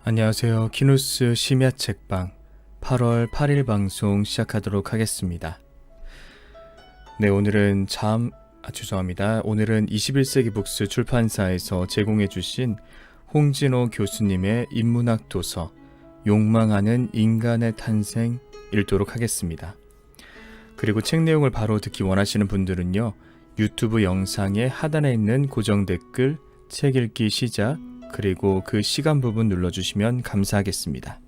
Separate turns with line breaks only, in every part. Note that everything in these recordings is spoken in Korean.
안녕하세요. 키누스 심야 책방 8월 8일 방송 시작하도록 하겠습니다. 네, 오늘은 오늘은 21세기 북스 출판사에서 제공해 주신 홍진호 교수님의 인문학 도서 욕망하는 인간의 탄생 읽도록 하겠습니다. 그리고 책 내용을 바로 듣기 원하시는 분들은요, 유튜브 영상의 하단에 있는 고정 댓글 책 읽기 시작 그리고 그 시간 부분 눌러주시면 감사하겠습니다.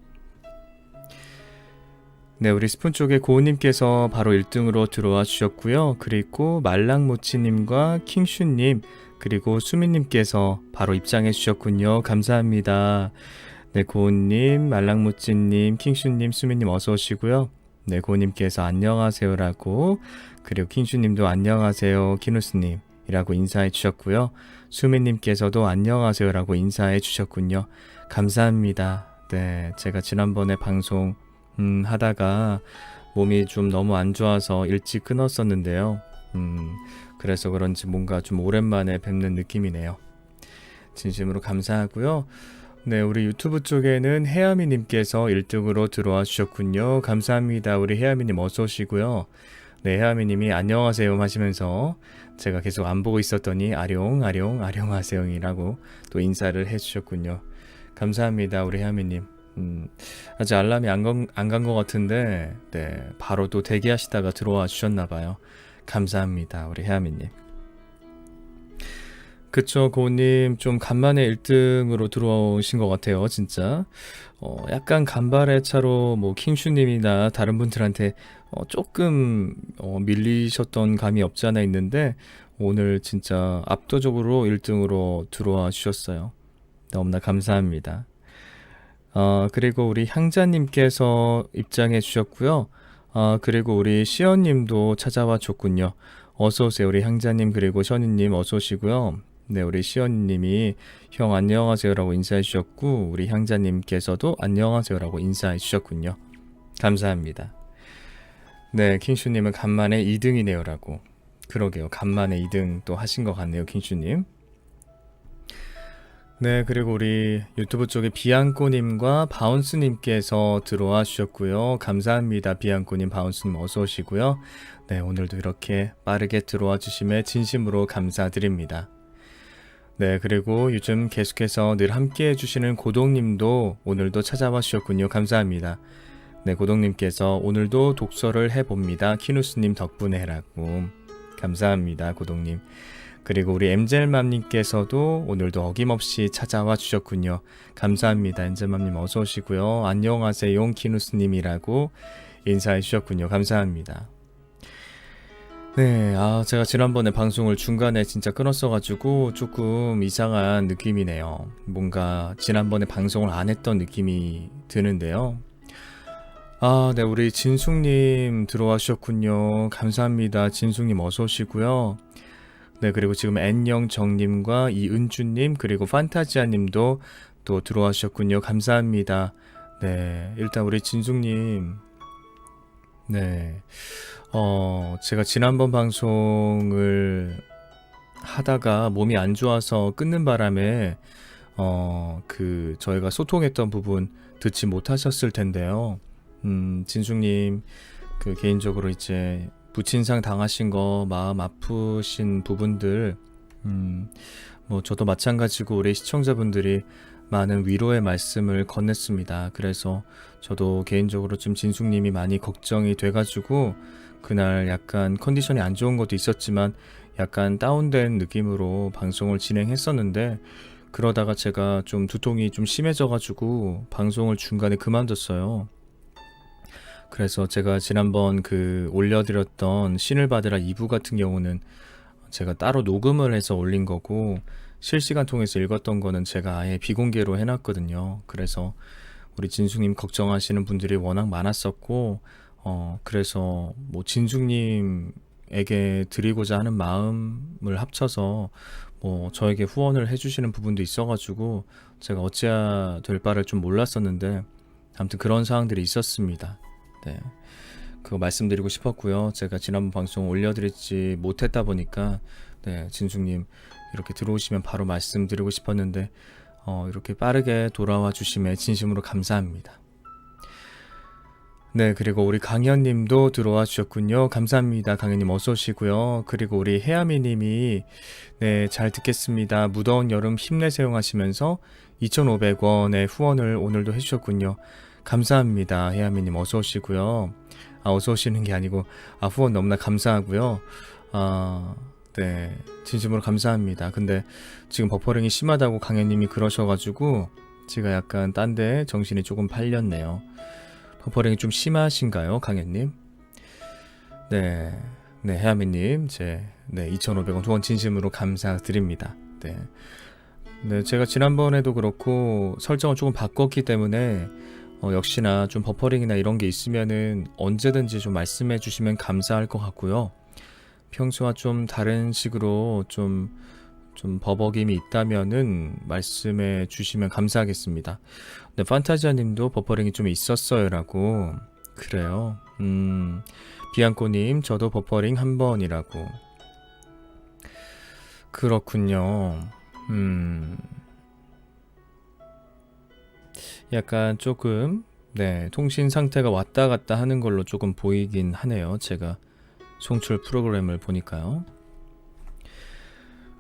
네, 우리 스푼 쪽에 고은님께서 바로 1등으로 들어와 주셨고요. 그리고 말랑모치님과 킹슈님 그리고 수민님께서 바로 입장해 주셨군요. 감사합니다. 네, 고은님, 말랑모치님, 킹슈님, 수민님 어서 오시고요. 네, 고은님께서 안녕하세요라고 그리고 킹슈님도 안녕하세요 키누스님 이라고 인사해 주셨고요. 수민님께서도 안녕하세요라고 인사해 주셨군요. 감사합니다. 네, 제가 지난번에 방송 하다가 몸이 좀 너무 안 좋아서 일찍 끊었었는데요. 그래서 그런지 뭔가 좀 오랜만에 뵙는 느낌이네요. 진심으로 감사하고요. 네, 우리 유튜브 쪽에는 혜아미님께서 1등으로 들어와 주셨군요. 감사합니다. 우리 혜아미님 어서 오시고요. 네, 혜아미님이 안녕하세요 하시면서 제가 계속 안 보고 있었더니 아룡하세요이라고 또 인사를 해주셨군요. 감사합니다. 우리 혜아미님. 아직 알람이 안 간 것 같은데 네, 바로 또 대기하시다가 들어와 주셨나봐요. 감사합니다. 우리 혜아미님. 그쵸, 고우님 좀 간만에 1등으로 들어오신 것 같아요. 진짜 약간 간발의 차로 뭐 킹슈님이나 다른 분들한테 조금 밀리셨던 감이 없지 않아 있는데 오늘 진짜 압도적으로 1등으로 들어와 주셨어요. 너무나 감사합니다. 그리고 우리 향자님께서 입장해 주셨고요. 그리고 우리 시연님도 찾아와 줬군요. 어서오세요. 우리 향자님 그리고 시연님 어서오시고요. 네, 우리 시연님이 형 안녕하세요라고 인사해 주셨고 우리 향자님께서도 안녕하세요라고 인사해 주셨군요. 감사합니다. 네, 킹슈님은 간만에 2등이네요라고. 그러게요. 간만에 2등 또 하신 것 같네요. 킹슈님. 네, 그리고 우리 유튜브 쪽에 비앙코님과 바운스님께서 들어와 주셨고요. 감사합니다. 비앙코님, 바운스님 어서 오시고요. 네, 오늘도 이렇게 빠르게 들어와 주심에 진심으로 감사드립니다. 네, 그리고 요즘 계속해서 늘 함께 해주시는 고동님도 오늘도 찾아와 주셨군요. 감사합니다. 네, 고동님께서 오늘도 독서를 해봅니다. 키누스님 덕분에 라고. 감사합니다. 고동님. 그리고 우리 엠젤맘님께서도 오늘도 어김없이 찾아와 주셨군요. 감사합니다. 엠젤맘님 어서 오시고요. 안녕하세요 키누스님이라고 인사해 주셨군요. 감사합니다. 네, 제가 지난번에 방송을 중간에 진짜 끊었어가지고 조금 이상한 느낌이네요. 뭔가 지난번에 방송을 안 했던 느낌이 드는데요. 네, 우리 진숙님 들어와 주셨군요. 감사합니다. 진숙님 어서 오시고요. 네, 그리고 지금 N영정님과 이은주님 그리고 판타지아님도 또 들어와 주셨군요. 감사합니다. 네, 일단 우리 진숙님 네, 제가 지난번 방송을 하다가 몸이 안 좋아서 끊는 바람에 저희가 소통했던 부분 듣지 못하셨을 텐데요. 진숙님 개인적으로 이제 부친상 당하신 거 마음 아프신 부분들 뭐 저도 마찬가지고 우리 시청자분들이 많은 위로의 말씀을 건넸습니다. 그래서 저도 개인적으로 좀 진숙님이 많이 걱정이 돼가지고 그날 약간 컨디션이 안 좋은 것도 있었지만 약간 다운된 느낌으로 방송을 진행했었는데 그러다가 제가 좀 두통이 좀 심해져가지고 방송을 중간에 그만뒀어요. 그래서 제가 지난번 올려드렸던 신을 받으라 2부 같은 경우는 제가 따로 녹음을 해서 올린 거고 실시간 통해서 읽었던 거는 제가 아예 비공개로 해놨거든요. 그래서 우리 진숙님 걱정하시는 분들이 워낙 많았었고 그래서 뭐 진숙님에게 드리고자 하는 마음을 합쳐서 뭐 저에게 후원을 해주시는 부분도 있어가지고 제가 어찌해야 될 바를 좀 몰랐었는데 아무튼 그런 상황들이 있었습니다. 네, 그거 말씀드리고 싶었고요. 제가 지난번 방송 올려드리지 못했다 보니까 네, 진숙님 이렇게 들어오시면 바로 말씀드리고 싶었는데 이렇게 빠르게 돌아와 주심에 진심으로 감사합니다. 네, 그리고 우리 강현님도 들어와 주셨군요. 감사합니다. 강현님 어서 오시고요. 그리고 우리 혜아미님이 네, 잘 듣겠습니다. 무더운 여름 힘내세요 하시면서 2,500원의 후원을 오늘도 해주셨군요. 감사합니다. 혜아미님 어서 오시고요. 어서 오시는 게 아니고 후원 너무나 감사하고요. 네, 진심으로 감사합니다. 근데 지금 버퍼링이 심하다고 강현님이 그러셔가지고 제가 약간 딴 데 정신이 조금 팔렸네요. 버퍼링이 좀 심하신가요, 강현님? 네, 네, 혜아미님, 2,500원 후원 진심으로 감사드립니다. 네, 네, 제가 지난번에도 그렇고 설정을 조금 바꿨기 때문에 역시나 좀 버퍼링이나 이런 게 있으면은 언제든지 좀 말씀해 주시면 감사할 것 같고요. 평소와 좀 다른 식으로 좀 버벅임이 있다면은 말씀해 주시면 감사하겠습니다. 네, 판타지아 님도 버퍼링이 좀 있었어요 라고. 그래요. 비앙코 님, 저도 버퍼링 한 번이라고. 그렇군요. 약간 조금 네, 통신 상태가 왔다 갔다 하는 걸로 조금 보이긴 하네요. 제가 송출 프로그램을 보니까요.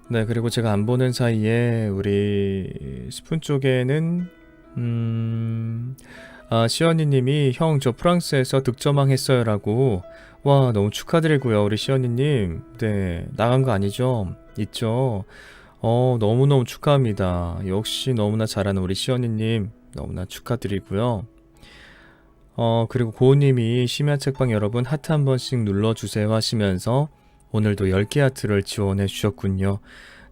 네, 그리고 제가 안 보는 사이에 우리 스푼 쪽에는 시연이 님이 형 저 프랑스에서 득점왕 했어요 라고. 와, 너무 축하드리고요. 우리 시연이 님. 네, 나간 거 아니죠? 있죠? 너무너무 축하합니다. 역시 너무나 잘하는 우리 시연이 님. 너무나 축하드리고요. 그리고 고우님이 심야 책방 여러분 하트 한 번씩 눌러주세요 하시면서 오늘도 10개 하트를 지원해 주셨군요.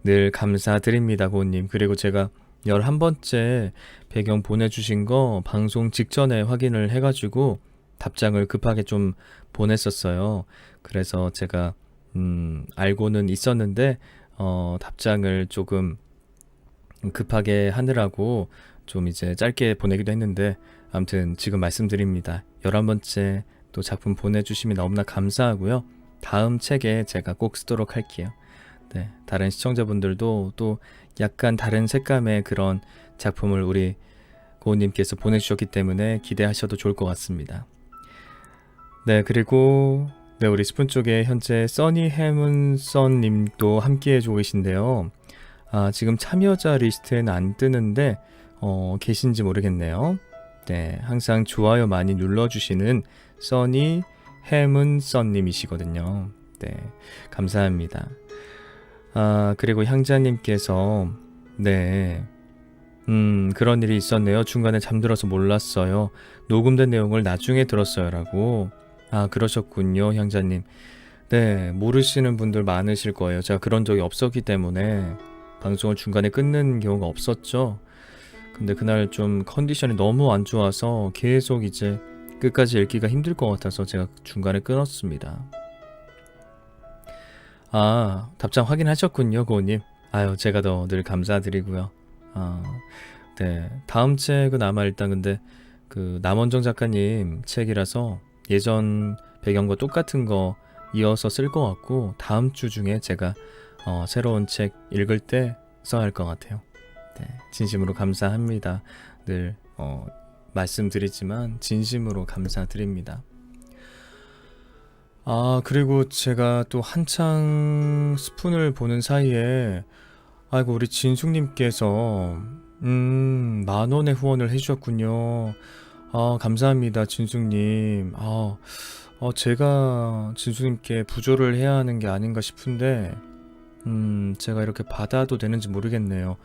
늘 감사드립니다, 고우님. 그리고 제가 11번째 배경 보내주신 거 방송 직전에 확인을 해가지고 답장을 급하게 좀 보냈었어요. 그래서 제가 알고는 있었는데 답장을 조금 급하게 하느라고 좀 이제 짧게 보내기도 했는데 아무튼 지금 말씀드립니다. 11번째 또 작품 보내주시면 너무나 감사하고요. 다음 책에 제가 꼭 쓰도록 할게요. 네, 다른 시청자분들도 또 약간 다른 색감의 그런 작품을 우리 고은님께서 보내주셨기 때문에 기대하셔도 좋을 것 같습니다. 네, 그리고 네, 우리 스푼 쪽에 현재 써니 해문선 님도 함께 해주고 계신데요. 지금 참여자 리스트에는 안 뜨는데 계신지 모르겠네요. 네, 항상 좋아요 많이 눌러주시는 써니 해문선 님이시거든요. 네, 감사합니다. 그리고 향자님께서 네, 그런 일이 있었네요. 중간에 잠들어서 몰랐어요. 녹음된 내용을 나중에 들었어요 라고. 그러셨군요, 향자님. 네, 모르시는 분들 많으실 거예요. 제가 그런 적이 없었기 때문에 방송을 중간에 끊는 경우가 없었죠. 근데 그날 좀 컨디션이 너무 안 좋아서 계속 이제 끝까지 읽기가 힘들 것 같아서 제가 중간에 끊었습니다. 답장 확인하셨군요, 고우님. 제가 더 늘 감사드리고요. 네, 다음 책은 아마 일단 근데 그 남원정 작가님 책이라서 예전 배경과 똑같은 거 이어서 쓸 것 같고 다음 주 중에 제가 새로운 책 읽을 때 써야 할 것 같아요. 네, 진심으로 감사합니다. 늘 말씀드리지만 진심으로 감사드립니다. 그리고 제가 또 한창 스푼을 보는 사이에 아이고 우리 진숙님께서 10,000원의 후원을 해주셨군요. 감사합니다 진숙님. 제가 진숙님께 부조를 해야 하는 게 아닌가 싶은데 제가 이렇게 받아도 되는지 모르겠네요.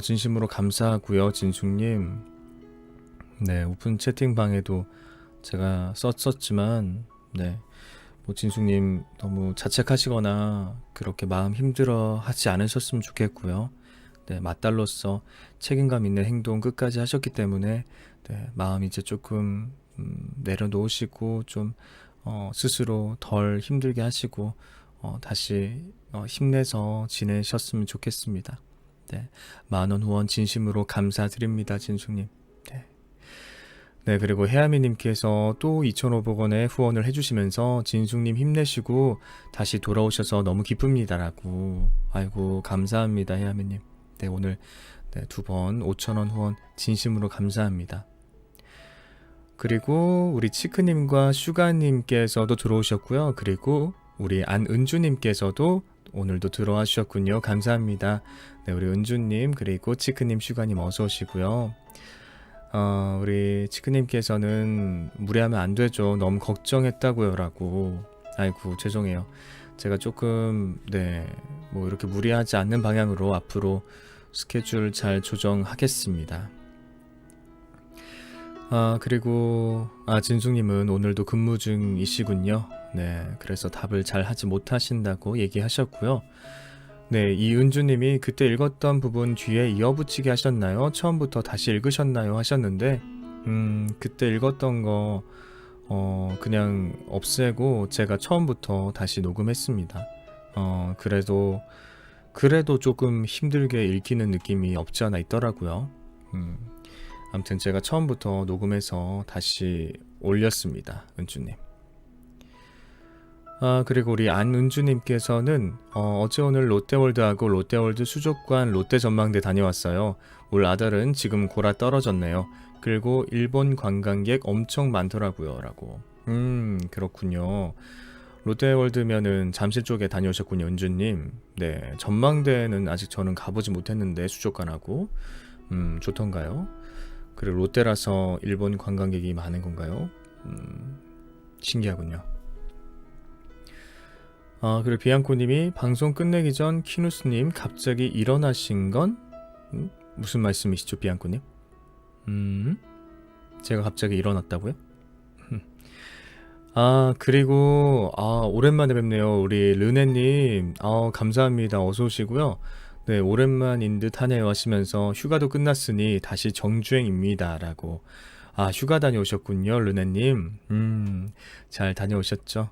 진심으로 감사하고요 진숙님. 네, 오픈 채팅방에도 제가 썼었지만 네, 뭐 진숙님 너무 자책하시거나 그렇게 마음 힘들어 하지 않으셨으면 좋겠고요. 네, 맏딸로서 책임감 있는 행동 끝까지 하셨기 때문에 네, 마음 이제 조금 내려놓으시고 좀 스스로 덜 힘들게 하시고 다시 힘내서 지내셨으면 좋겠습니다. 네, 10,000원 후원 진심으로 감사드립니다 진숙님. 네, 그리고 혜아미님께서 또 2,500원의 후원을 해주시면서 진숙님 힘내시고 다시 돌아오셔서 너무 기쁩니다라고. 아이고 감사합니다 혜아미님. 네, 오늘 네, 2번 5,000원 후원 진심으로 감사합니다. 그리고 우리 치크님과 슈가님께서도 들어오셨고요. 그리고 우리 안은주님께서도 오늘도 들어와 주셨군요. 감사합니다. 네, 우리 은주님 그리고 치크님 슈가님 어서 오시고요. 우리 치크님께서는 무리하면 안 되죠. 너무 걱정했다고요 라고. 아이고 죄송해요. 제가 조금 뭐 이렇게 무리하지 않는 방향으로 앞으로 스케줄 잘 조정하겠습니다. 그리고 진숙님은 오늘도 근무 중이시군요. 네, 그래서 답을 잘 하지 못하신다고 얘기하셨고요. 네, 이은주님이 그때 읽었던 부분 뒤에 이어붙이기 하셨나요? 처음부터 다시 읽으셨나요? 하셨는데 그때 읽었던 거 그냥 없애고 제가 처음부터 다시 녹음했습니다. 그래도 조금 힘들게 읽히는 느낌이 없지 않아 있더라고요. 아무튼 제가 처음부터 녹음해서 다시 올렸습니다. 은주님. 그리고 우리 안은주님께서는 어제 오늘 롯데월드하고 롯데월드 수족관 롯데전망대 다녀왔어요. 올 아달은 지금 골아 떨어졌네요. 그리고 일본 관광객 엄청 많더라고요. 라고. 그렇군요. 롯데월드면은 잠실 쪽에 다녀오셨군요. 은주님. 네, 전망대는 아직 저는 가보지 못했는데 수족관하고 좋던가요? 그리고 롯데라서 일본 관광객이 많은 건가요? 신기하군요. 그리고 비앙코님이 방송 끝내기 전 키누스님 갑자기 일어나신 건 무슨 말씀이시죠, 비앙코님? 제가 갑자기 일어났다고요? 그리고 오랜만에 뵙네요. 우리 르네님. 감사합니다. 어서 오시고요. 네, 오랜만인 듯 하네요 하시면서 휴가도 끝났으니 다시 정주행입니다 라고. 휴가 다녀오셨군요, 르네님. 잘 다녀오셨죠?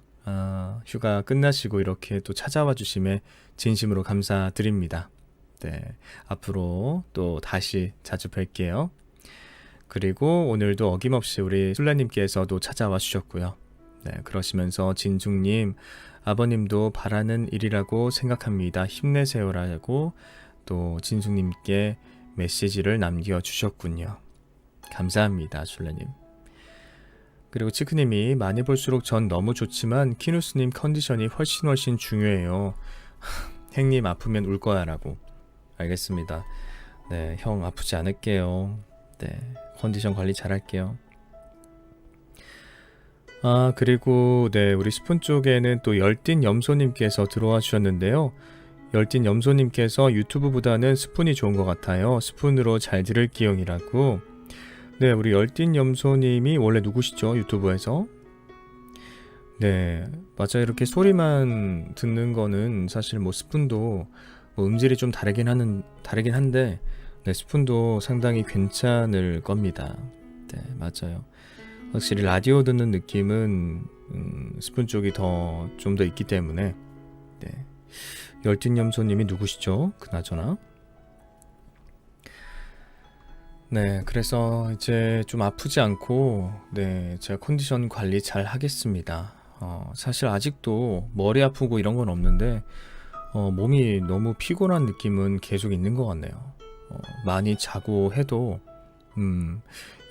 휴가 끝나시고 이렇게 또 찾아와 주심에 진심으로 감사드립니다. 네, 앞으로 또 다시 자주 뵐게요. 그리고 오늘도 어김없이 우리 술라님께서도 찾아와 주셨고요. 네, 그러시면서 진중님, 아버님도 바라는 일이라고 생각합니다. 힘내세요라고 또 진중님께 메시지를 남겨주셨군요. 감사합니다, 술라님. 그리고 치크님이 많이 볼수록 전 너무 좋지만 키누스님 컨디션이 훨씬 중요해요. 행님 아프면 울 거야 라고. 알겠습니다. 네, 형 아프지 않을게요. 네, 컨디션 관리 잘 할게요. 그리고 네, 우리 스푼 쪽에는 또 열띤 염소님께서 들어와 주셨는데요. 열띤 염소님께서 유튜브보다는 스푼이 좋은 것 같아요. 스푼으로 잘 들을기용이라고. 네, 우리 열띤 염소님이 원래 누구시죠? 유튜브에서? 네, 맞아요. 이렇게 소리만 듣는 거는 사실 뭐 스푼도 뭐 음질이 좀 다르긴 한데 네, 스푼도 상당히 괜찮을 겁니다. 네, 맞아요. 확실히 라디오 듣는 느낌은 스푼 쪽이 좀 더 있기 때문에. 네, 열띤 염소님이 누구시죠? 그나저나. 네, 그래서 이제 좀 아프지 않고 네, 제가 컨디션 관리 잘 하겠습니다. 사실 아직도 머리 아프고 이런 건 없는데 몸이 너무 피곤한 느낌은 계속 있는 것 같네요. 많이 자고 해도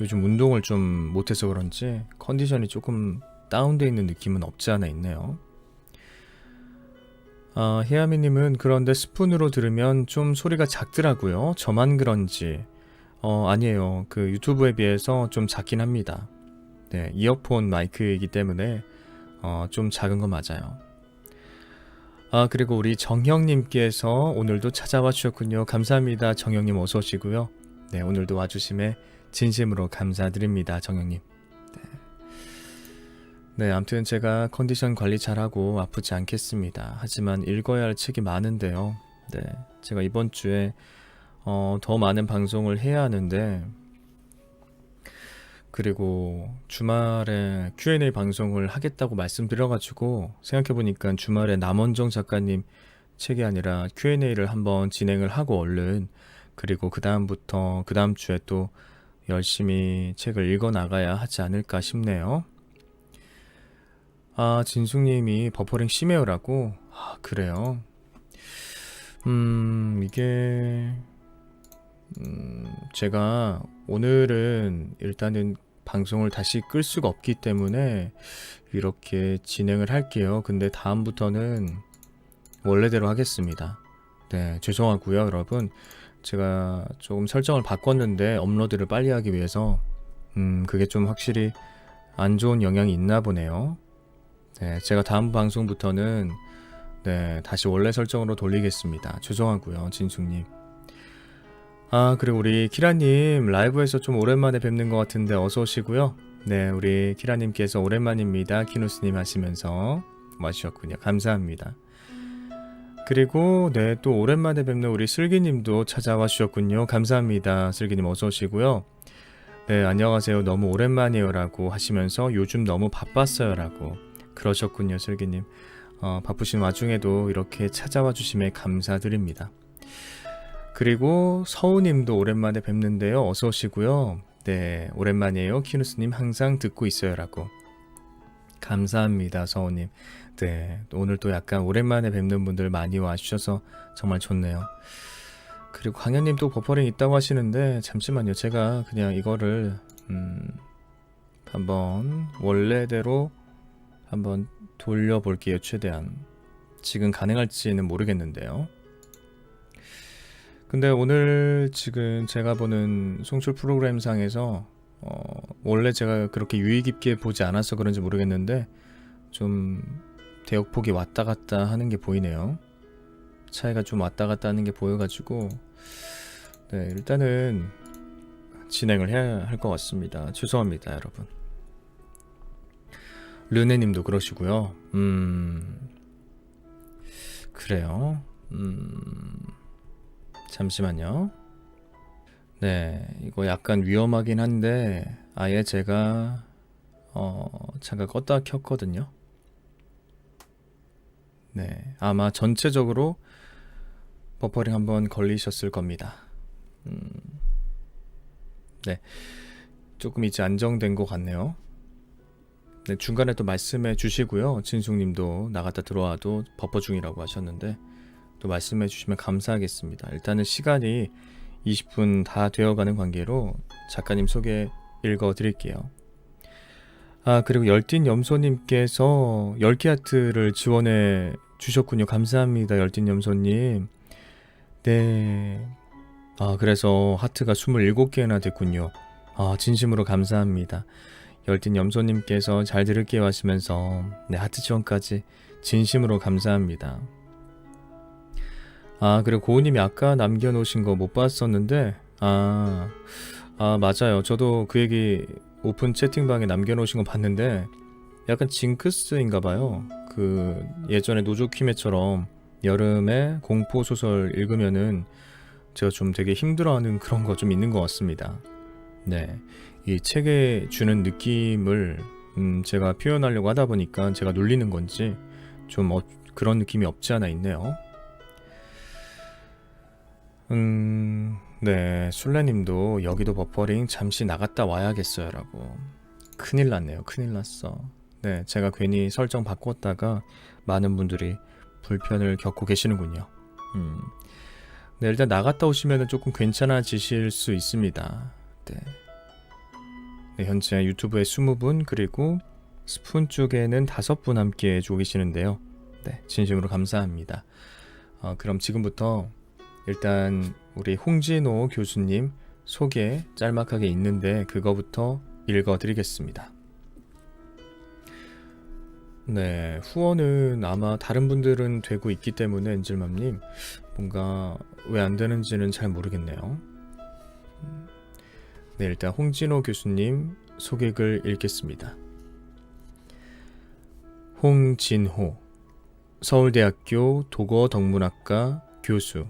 요즘 운동을 좀 못해서 그런지 컨디션이 조금 다운되어 있는 느낌은 없지 않아 있네요. 히아미님은 그런데 스푼으로 들으면 좀 소리가 작더라고요. 저만 그런지. 아니에요. 그 유튜브에 비해서 좀 작긴 합니다. 네, 이어폰 마이크이기 때문에 좀 작은 건 맞아요. 그리고 우리 정형님께서 오늘도 찾아와 주셨군요. 감사합니다. 정형님 어서 오시고요. 네, 오늘도 와주심에 진심으로 감사드립니다. 정형님. 네, 아무튼 제가 컨디션 관리 잘하고 아프지 않겠습니다. 하지만 읽어야 할 책이 많은데요. 네, 제가 이번 주에 더 많은 방송을 해야 하는데, 그리고 주말에 Q&A 방송을 하겠다고 말씀드려가지고 생각해보니까 주말에 남원정 작가님 책이 아니라 Q&A를 한번 진행을 하고 얼른, 그리고 그 다음부터 그 다음 주에 또 열심히 책을 읽어 나가야 하지 않을까 싶네요. 진숙님이 버퍼링 제가 오늘은 일단은 방송을 다시 끌 수가 없기 때문에 이렇게 진행을 할게요. 근데 다음부터는 원래대로 하겠습니다. 네, 죄송하고요, 여러분. 제가 조금 설정을 바꿨는데 업로드를 빨리 하기 위해서 그게 좀 확실히 안 좋은 영향이 있나 보네요. 네, 제가 다음 방송부터는 네, 다시 원래 설정으로 돌리겠습니다. 죄송하고요, 진숙님. 아, 그리고 우리 키라님 라이브에서 좀 오랜만에 뵙는 것 같은데 어서 오시고요. 네, 우리 키라님께서 오랜만입니다. 키누스님 하시면서 와주셨군요. 감사합니다. 그리고 네, 또 오랜만에 뵙는 우리 슬기님도 찾아와 주셨군요. 감사합니다. 슬기님 어서 오시고요. 네, 안녕하세요. 너무 오랜만이에요 라고 하시면서 요즘 너무 바빴어요 라고 그러셨군요. 슬기님. 바쁘신 와중에도 이렇게 찾아와 주심에 감사드립니다. 그리고 서우님도 오랜만에 뵙는데요. 어서 오시고요. 네, 오랜만이에요. 키누스님 항상 듣고 있어요 라고 감사합니다. 서우님. 네, 오늘 또 약간 오랜만에 뵙는 분들 많이 와주셔서 정말 좋네요. 그리고 광현님 또 버퍼링 있다고 하시는데 잠시만요. 제가 그냥 이거를 한번 원래대로 한번 돌려볼게요. 최대한. 지금 가능할지는 모르겠는데요. 근데 오늘 지금 제가 보는 송출 프로그램상에서 원래 제가 그렇게 유의 깊게 보지 않아서 그런지 모르겠는데 좀 대역폭이 왔다 갔다 하는 게 보이네요. 차이가 좀 왔다 갔다 하는 게 보여가지고 네, 일단은 진행을 해야 할 것 같습니다. 죄송합니다, 여러분. 르네님도 그러시고요. 그래요. 잠시만요. 네, 이거 약간 위험하긴 한데 아예 제가 잠깐 껐다 켰거든요. 네, 아마 전체적으로 버퍼링 한번 걸리셨을 겁니다. 네, 조금 이제 안정된 것 같네요. 네, 중간에 또 말씀해 주시고요. 진숙님도 나갔다 들어와도 버퍼 중이라고 하셨는데 또 말씀해 주시면 감사하겠습니다. 일단은 시간이 20분 다 되어가는 관계로 작가님 소개 읽어드릴게요. 아, 그리고 열띤 염소님께서 10개 하트를 지원해 주셨군요. 감사합니다, 열띤 염소님. 네. 아, 그래서 하트가 27개나 됐군요. 아, 진심으로 감사합니다. 열띤 염소님께서 잘 들을게요 하시면서 네, 하트 지원까지 진심으로 감사합니다. 아, 그리고 고우님이 아까 남겨놓으신 거 못 봤었는데 맞아요. 저도 그 얘기 오픈 채팅방에 남겨놓으신 거 봤는데 약간 징크스인가봐요. 그 예전에 노조키메처럼 여름에 공포소설 읽으면은 제가 좀 되게 힘들어하는 그런 거 좀 있는 것 같습니다. 네, 이 책에 주는 느낌을 제가 표현하려고 하다 보니까 제가 놀리는 건지 좀 그런 느낌이 없지 않아 있네요. 네, 술래님도 여기도 버퍼링 잠시 나갔다 와야겠어요 라고. 큰일 났네요. 큰일 났어. 네, 제가 괜히 설정 바꿨다가 많은 분들이 불편을 겪고 계시는군요. 네, 일단 나갔다 오시면 조금 괜찮아지실 수 있습니다. 네. 네, 현재 유튜브에 20분 그리고 스푼 쪽에는 5분 함께 해주고 계시는데요. 네, 진심으로 감사합니다. 그럼 지금부터 일단 우리 홍진호 교수님 소개 짤막하게 있는데 그거부터 읽어드리겠습니다. 네, 후원은 아마 다른 분들은 되고 있기 때문에 엔젤맘님 뭔가 왜 안 되는지는 잘 모르겠네요. 네, 일단 홍진호 교수님 소개글 읽겠습니다. 홍진호, 서울대학교 도고덕문학과 교수,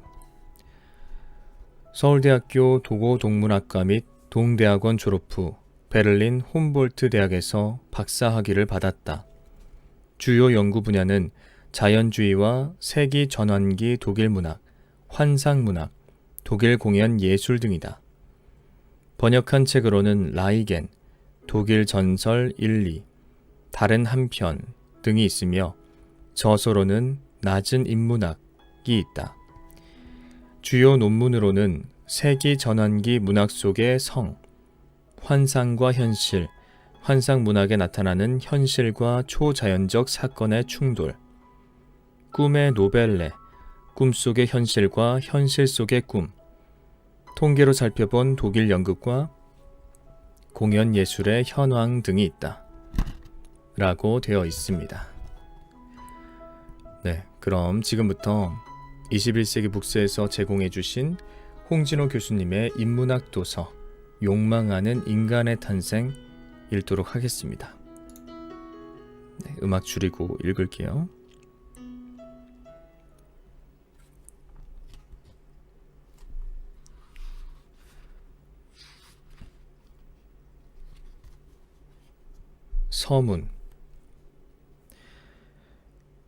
서울대학교 도고동문학과 및 동대학원 졸업 후 베를린 홈볼트 대학에서 박사학위를 받았다. 주요 연구 분야는 자연주의와 세기 전환기 독일 문학, 환상 문학, 독일 공연 예술 등이다. 번역한 책으로는 라이겐, 독일 전설 1, 2, 다른 한편 등이 있으며 저서로는 낮은 인문학이 있다. 주요 논문으로는 세기 전환기 문학 속의 성, 환상과 현실, 환상 문학에 나타나는 현실과 초자연적 사건의 충돌, 꿈의 노벨레, 꿈속의 현실과 현실 속의 꿈, 통계로 살펴본 독일 연극과 공연 예술의 현황 등이 있다. 라고 되어 있습니다. 네, 그럼 지금부터 21세기 북스에서 제공해 주신 홍진호 교수님의 인문학 도서 욕망하는 인간의 탄생 읽도록 하겠습니다. 네, 음악 줄이고 읽을게요. 서문.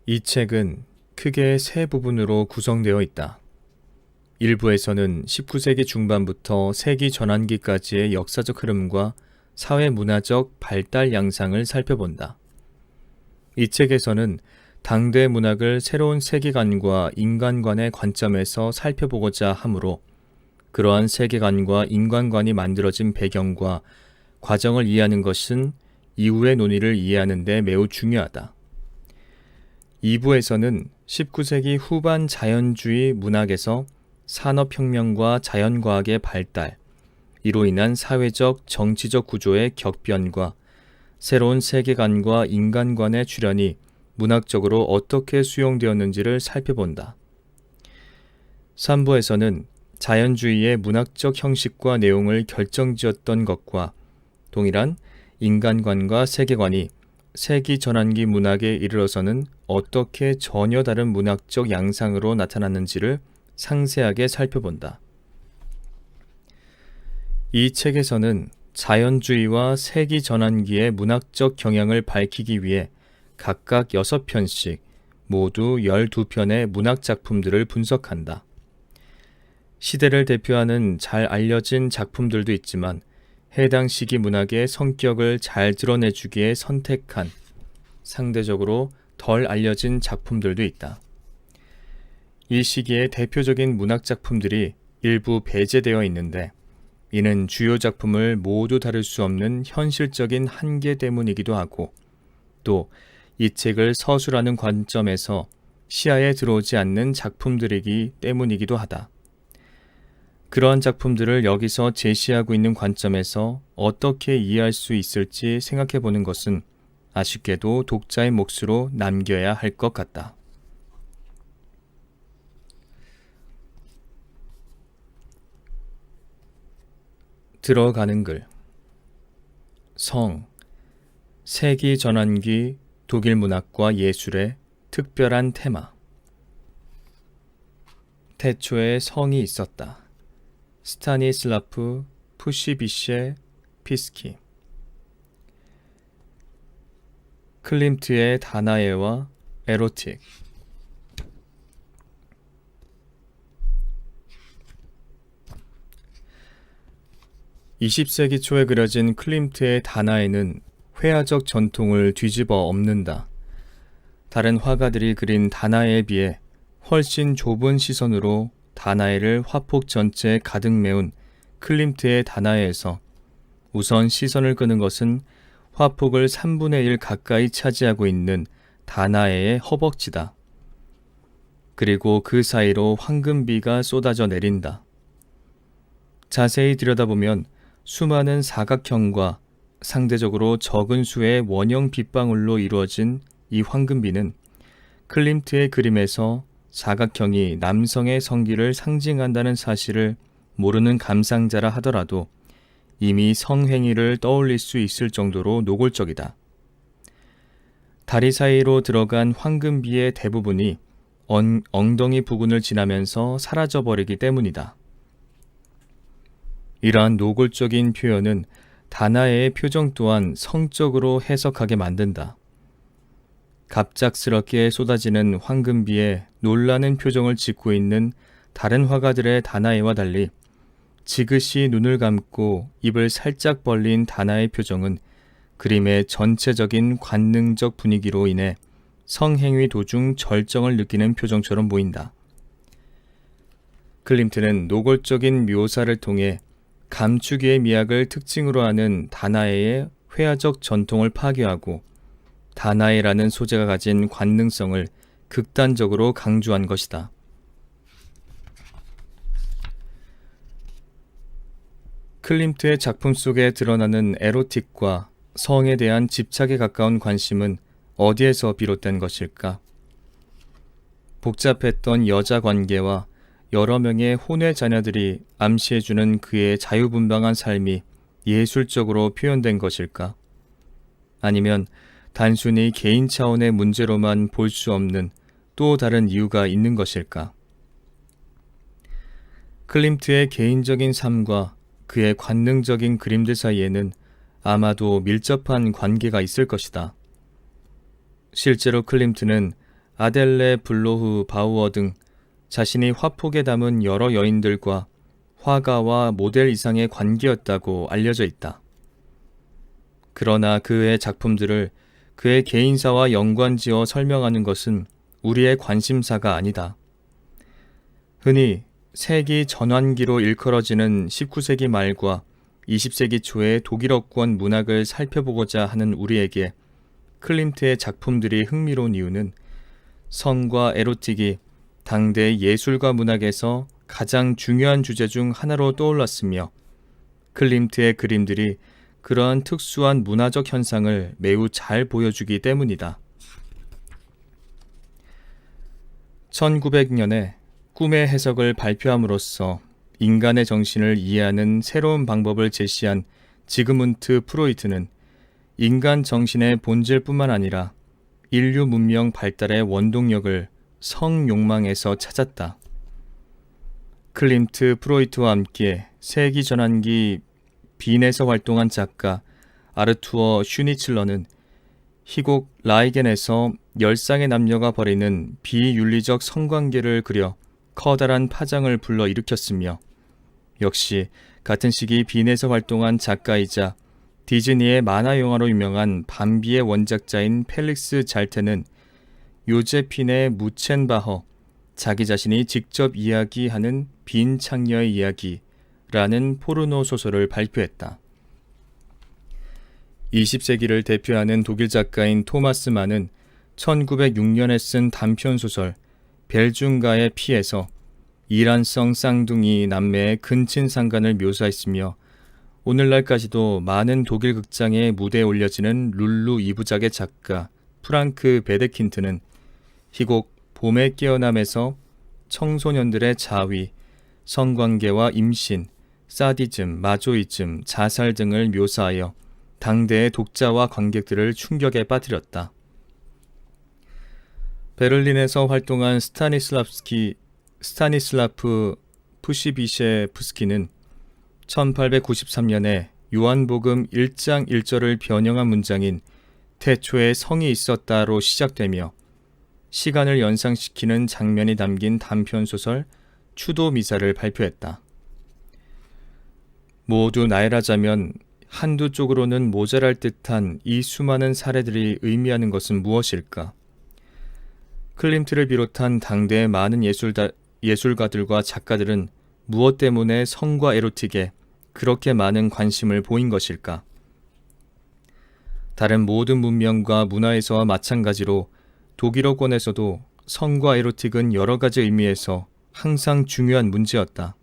이 책은 크게 세 부분으로 구성되어 있다. 일부에서는 19세기 중반부터 세기 전환기까지의 역사적 흐름과 사회문화적 발달 양상을 살펴본다. 이 책에서는 당대 문학을 새로운 세계관과 인간관의 관점에서 살펴보고자 하므로 그러한 세계관과 인간관이 만들어진 배경과 과정을 이해하는 것은 이후의 논의를 이해하는 데 매우 중요하다. 2부에서는 19세기 후반 자연주의 문학에서 산업혁명과 자연과학의 발달, 이로 인한 사회적, 정치적 구조의 격변과 새로운 세계관과 인간관의 출현이 문학적으로 어떻게 수용되었는지를 살펴본다. 3부에서는 자연주의의 문학적 형식과 내용을 결정지었던 것과 동일한 인간관과 세계관이 세기 전환기 문학에 이르러서는 어떻게 전혀 다른 문학적 양상으로 나타났는지를 상세하게 살펴본다. 이 책에서는 자연주의와 세기 전환기의 문학적 경향을 밝히기 위해 각각 6편씩 모두 12편의 문학 작품들을 분석한다. 시대를 대표하는 잘 알려진 작품들도 있지만 해당 시기 문학의 성격을 잘 드러내주기에 선택한 상대적으로 덜 알려진 작품들도 있다. 이 시기의 대표적인 문학 작품들이 일부 배제되어 있는데 이는 주요 작품을 모두 다룰 수 없는 현실적인 한계 때문이기도 하고 또 이 책을 서술하는 관점에서 시야에 들어오지 않는 작품들이기 때문이기도 하다. 그러한 작품들을 여기서 제시하고 있는 관점에서 어떻게 이해할 수 있을지 생각해 보는 것은 아쉽게도 독자의 몫으로 남겨야 할 것 같다. 들어가는 글. 성, 세기 전환기 독일 문학과 예술의 특별한 테마. 태초에 성이 있었다. 스타니슬라프 푸시비셰 피스키. 클림트의 다나에와 에로틱. (20세기) 초에 그려진 클림트의 다나에는 회화적 전통을 뒤집어 엎는다. 다른 화가들이 그린 다나에에 비해 훨씬 좁은 시선으로 다나에를 화폭 전체에 가득 메운 클림트의 다나에에서 우선 시선을 끄는 것은 화폭을 3분의 1 가까이 차지하고 있는 다나에의 허벅지다. 그리고 그 사이로 황금비가 쏟아져 내린다. 자세히 들여다보면 수많은 사각형과 상대적으로 적은 수의 원형 빗방울로 이루어진 이 황금비는 클림트의 그림에서 사각형이 남성의 성기를 상징한다는 사실을 모르는 감상자라 하더라도 이미 성행위를 떠올릴 수 있을 정도로 노골적이다. 다리 사이로 들어간 황금비의 대부분이 엉덩이 부근을 지나면서 사라져버리기 때문이다. 이러한 노골적인 표현은 다나에의 표정 또한 성적으로 해석하게 만든다. 갑작스럽게 쏟아지는 황금비에 놀라는 표정을 짓고 있는 다른 화가들의 다나에와 달리 지그시 눈을 감고 입을 살짝 벌린 다나의 표정은 그림의 전체적인 관능적 분위기로 인해 성행위 도중 절정을 느끼는 표정처럼 보인다. 클림트는 노골적인 묘사를 통해 감추기의 미학을 특징으로 하는 다나에의 회화적 전통을 파괴하고 다나에라는 소재가 가진 관능성을 극단적으로 강조한 것이다. 클림트의 작품 속에 드러나는 에로틱과 성에 대한 집착에 가까운 관심은 어디에서 비롯된 것일까? 복잡했던 여자 관계와 여러 명의 혼외 자녀들이 암시해주는 그의 자유분방한 삶이 예술적으로 표현된 것일까? 아니면 단순히 개인 차원의 문제로만 볼 수 없는 또 다른 이유가 있는 것일까? 클림트의 개인적인 삶과 그의 관능적인 그림들 사이에는 아마도 밀접한 관계가 있을 것이다. 실제로 클림트는 아델레 블로흐 바우어 등 자신이 화폭에 담은 여러 여인들과 화가와 모델 이상의 관계였다고 알려져 있다. 그러나 그의 작품들을 그의 개인사와 연관지어 설명하는 것은 우리의 관심사가 아니다. 흔히 세기 전환기로 일컬어지는 19세기 말과 20세기 초의 독일어권 문학을 살펴보고자 하는 우리에게 클림트의 작품들이 흥미로운 이유는 성과 에로틱이 당대 예술과 문학에서 가장 중요한 주제 중 하나로 떠올랐으며 클림트의 그림들이 그러한 특수한 문화적 현상을 매우 잘 보여주기 때문이다. 1900년에 꿈의 해석을 발표함으로써 인간의 정신을 이해하는 새로운 방법을 제시한 지그문트 프로이트는 인간 정신의 본질뿐만 아니라 인류 문명 발달의 원동력을 성욕망에서 찾았다. 클림트 프로이트와 함께 세기 전환기 빈에서 활동한 작가 아르투어 슈니칠러는 희곡 라이겐에서 열상의 남녀가 벌이는 비윤리적 성관계를 그려 커다란 파장을 불러일으켰으며 역시 같은 시기 빈에서 활동한 작가이자 디즈니의 만화 영화로 유명한 밤비의 원작자인 펠릭스 잘테는 요제핀의 무첸바허, 자기 자신이 직접 이야기하는 빈 창녀의 이야기라는 포르노 소설을 발표했다. 20세기를 대표하는 독일 작가인 토마스 만은 1906년에 쓴 단편소설 벨중가의 피에서 이란성 쌍둥이 남매의 근친상간을 묘사했으며 오늘날까지도 많은 독일 극장의 무대에 올려지는 룰루 2부작의 작가 프랑크 베데킨트는 희곡 봄의 깨어남에서 청소년들의 자위, 성관계와 임신, 사디즘, 마조이즘, 자살 등을 묘사하여 당대의 독자와 관객들을 충격에 빠뜨렸다. 베를린에서 활동한 스타니슬라프 푸시비셰프스키는 1893년에 요한복음 1장 1절을 변형한 문장인 태초에 성이 있었다로 시작되며 시간을 연상시키는 장면이 담긴 단편소설 추도미사를 발표했다. 모두 나열하자면 한두 쪽으로는 모자랄 듯한 이 수많은 사례들이 의미하는 것은 무엇일까? 클림트를 비롯한 당대의 많은 예술가들과 작가들은 무엇 때문에 성과 에로틱에 그렇게 많은 관심을 보인 것일까? 다른 모든 문명과 문화에서와 마찬가지로 독일어권에서도 성과 에로틱은 여러 가지 의미에서 항상 중요한 문제였다.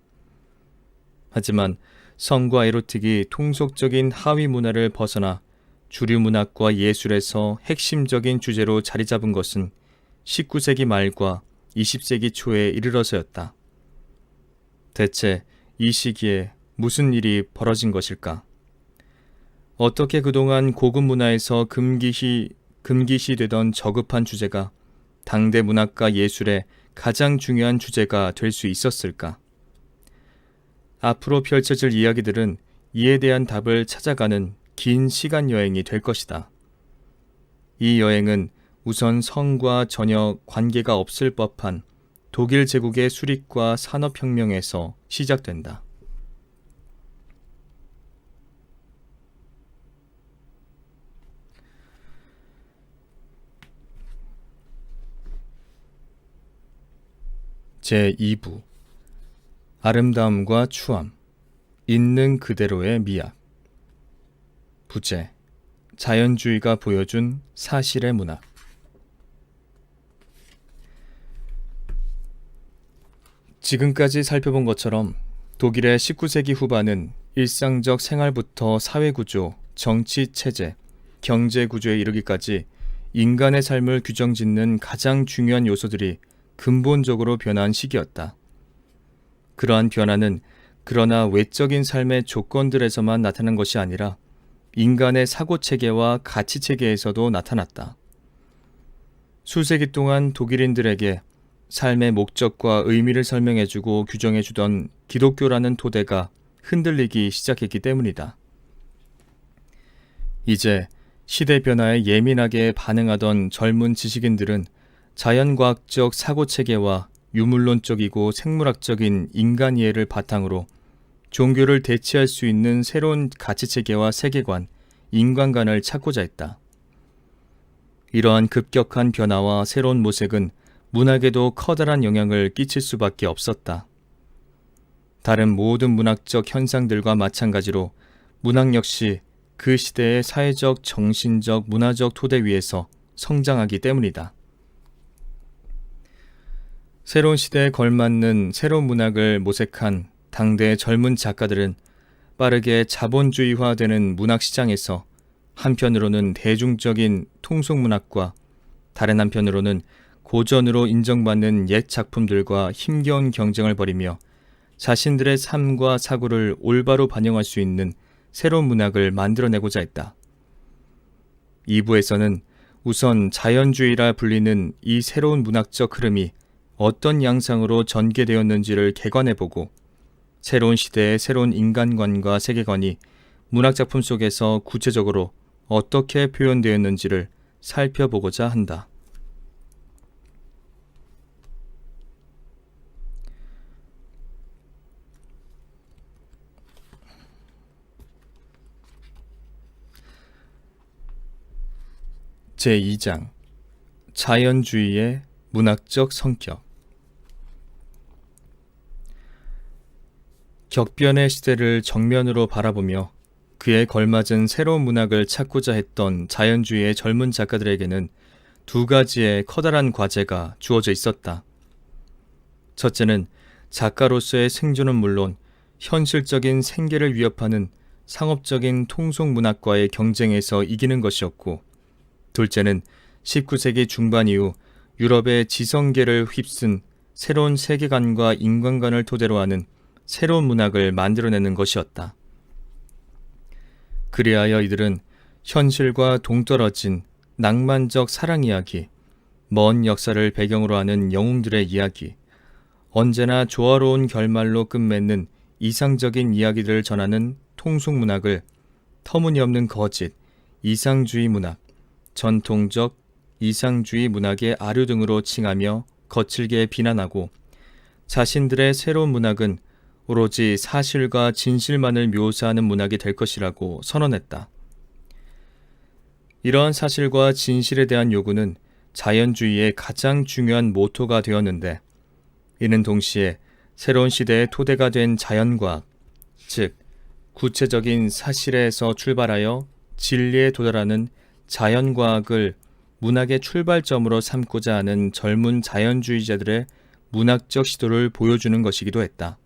하지만 성과 에로틱이 통속적인 하위 문화를 벗어나 주류 문학과 예술에서 핵심적인 주제로 자리 잡은 것은 19세기 말과 20세기 초에 이르러서였다. 대체 이 시기에 무슨 일이 벌어진 것일까? 어떻게 그동안 고급 문화에서 금기시되던 저급한 주제가 당대 문학과 예술의 가장 중요한 주제가 될 수 있었을까? 앞으로 펼쳐질 이야기들은 이에 대한 답을 찾아가는 긴 시간 여행이 될 것이다. 이 여행은 우선 성과 전혀 관계가 없을 법한 독일 제국의 수립과 산업혁명에서 시작된다. 제2부 아름다움과 추함, 있는 그대로의 미학. 부제, 자연주의가 보여준 사실의 문학. 지금까지 살펴본 것처럼 독일의 19세기 후반은 일상적 생활부터 사회구조, 정치체제, 경제구조에 이르기까지 인간의 삶을 규정짓는 가장 중요한 요소들이 근본적으로 변한 시기였다. 그러한 변화는 그러나 외적인 삶의 조건들에서만 나타난 것이 아니라 인간의 사고체계와 가치체계에서도 나타났다. 수세기 동안 독일인들에게 삶의 목적과 의미를 설명해주고 규정해주던 기독교라는 토대가 흔들리기 시작했기 때문이다. 이제 시대 변화에 예민하게 반응하던 젊은 지식인들은 자연과학적 사고체계와 유물론적이고 생물학적인 인간 이해를 바탕으로 종교를 대체할 수 있는 새로운 가치체계와 세계관, 인간관을 찾고자 했다. 이러한 급격한 변화와 새로운 모색은 문학에도 커다란 영향을 끼칠 수밖에 없었다. 다른 모든 문학적 현상들과 마찬가지로 문학 역시 그 시대의 사회적, 정신적, 문화적 토대 위에서 성장하기 때문이다. 새로운 시대에 걸맞는 새로운 문학을 모색한 당대의 젊은 작가들은 빠르게 자본주의화되는 문학시장에서 한편으로는 대중적인 통속문학과 다른 한편으로는 고전으로 인정받는 옛 작품들과 힘겨운 경쟁을 벌이며 자신들의 삶과 사고를 올바로 반영할 수 있는 새로운 문학을 만들어내고자 했다. 2부에서는 우선 자연주의라 불리는 이 새로운 문학적 흐름이 어떤 양상으로 전개되었는지를 개관해보고 새로운 시대의 새로운 인간관과 세계관이 문학작품 속에서 구체적으로 어떻게 표현되었는지를 살펴보고자 한다. 제2장 자연주의의 문학적 성격. 격변의 시대를 정면으로 바라보며 그에 걸맞은 새로운 문학을 찾고자 했던 자연주의의 젊은 작가들에게는 두 가지의 커다란 과제가 주어져 있었다. 첫째는 작가로서의 생존은 물론 현실적인 생계를 위협하는 상업적인 통속문학과의 경쟁에서 이기는 것이었고, 둘째는 19세기 중반 이후 유럽의 지성계를 휩쓴 새로운 세계관과 인간관을 토대로 하는 새로운 문학을 만들어내는 것이었다. 그리하여 이들은 현실과 동떨어진 낭만적 사랑 이야기, 먼 역사를 배경으로 하는 영웅들의 이야기, 언제나 조화로운 결말로 끝맺는 이상적인 이야기들을 전하는 통속문학을 터무니없는 거짓, 이상주의 문학, 전통적 이상주의 문학의 아류 등으로 칭하며 거칠게 비난하고 자신들의 새로운 문학은 오로지 사실과 진실만을 묘사하는 문학이 될 것이라고 선언했다. 이러한 사실과 진실에 대한 요구는 자연주의의 가장 중요한 모토가 되었는데, 이는 동시에 새로운 시대의 토대가 된 자연과학, 즉 구체적인 사실에서 출발하여 진리에 도달하는 자연과학을 문학의 출발점으로 삼고자 하는 젊은 자연주의자들의 문학적 시도를 보여주는 것이기도 했다.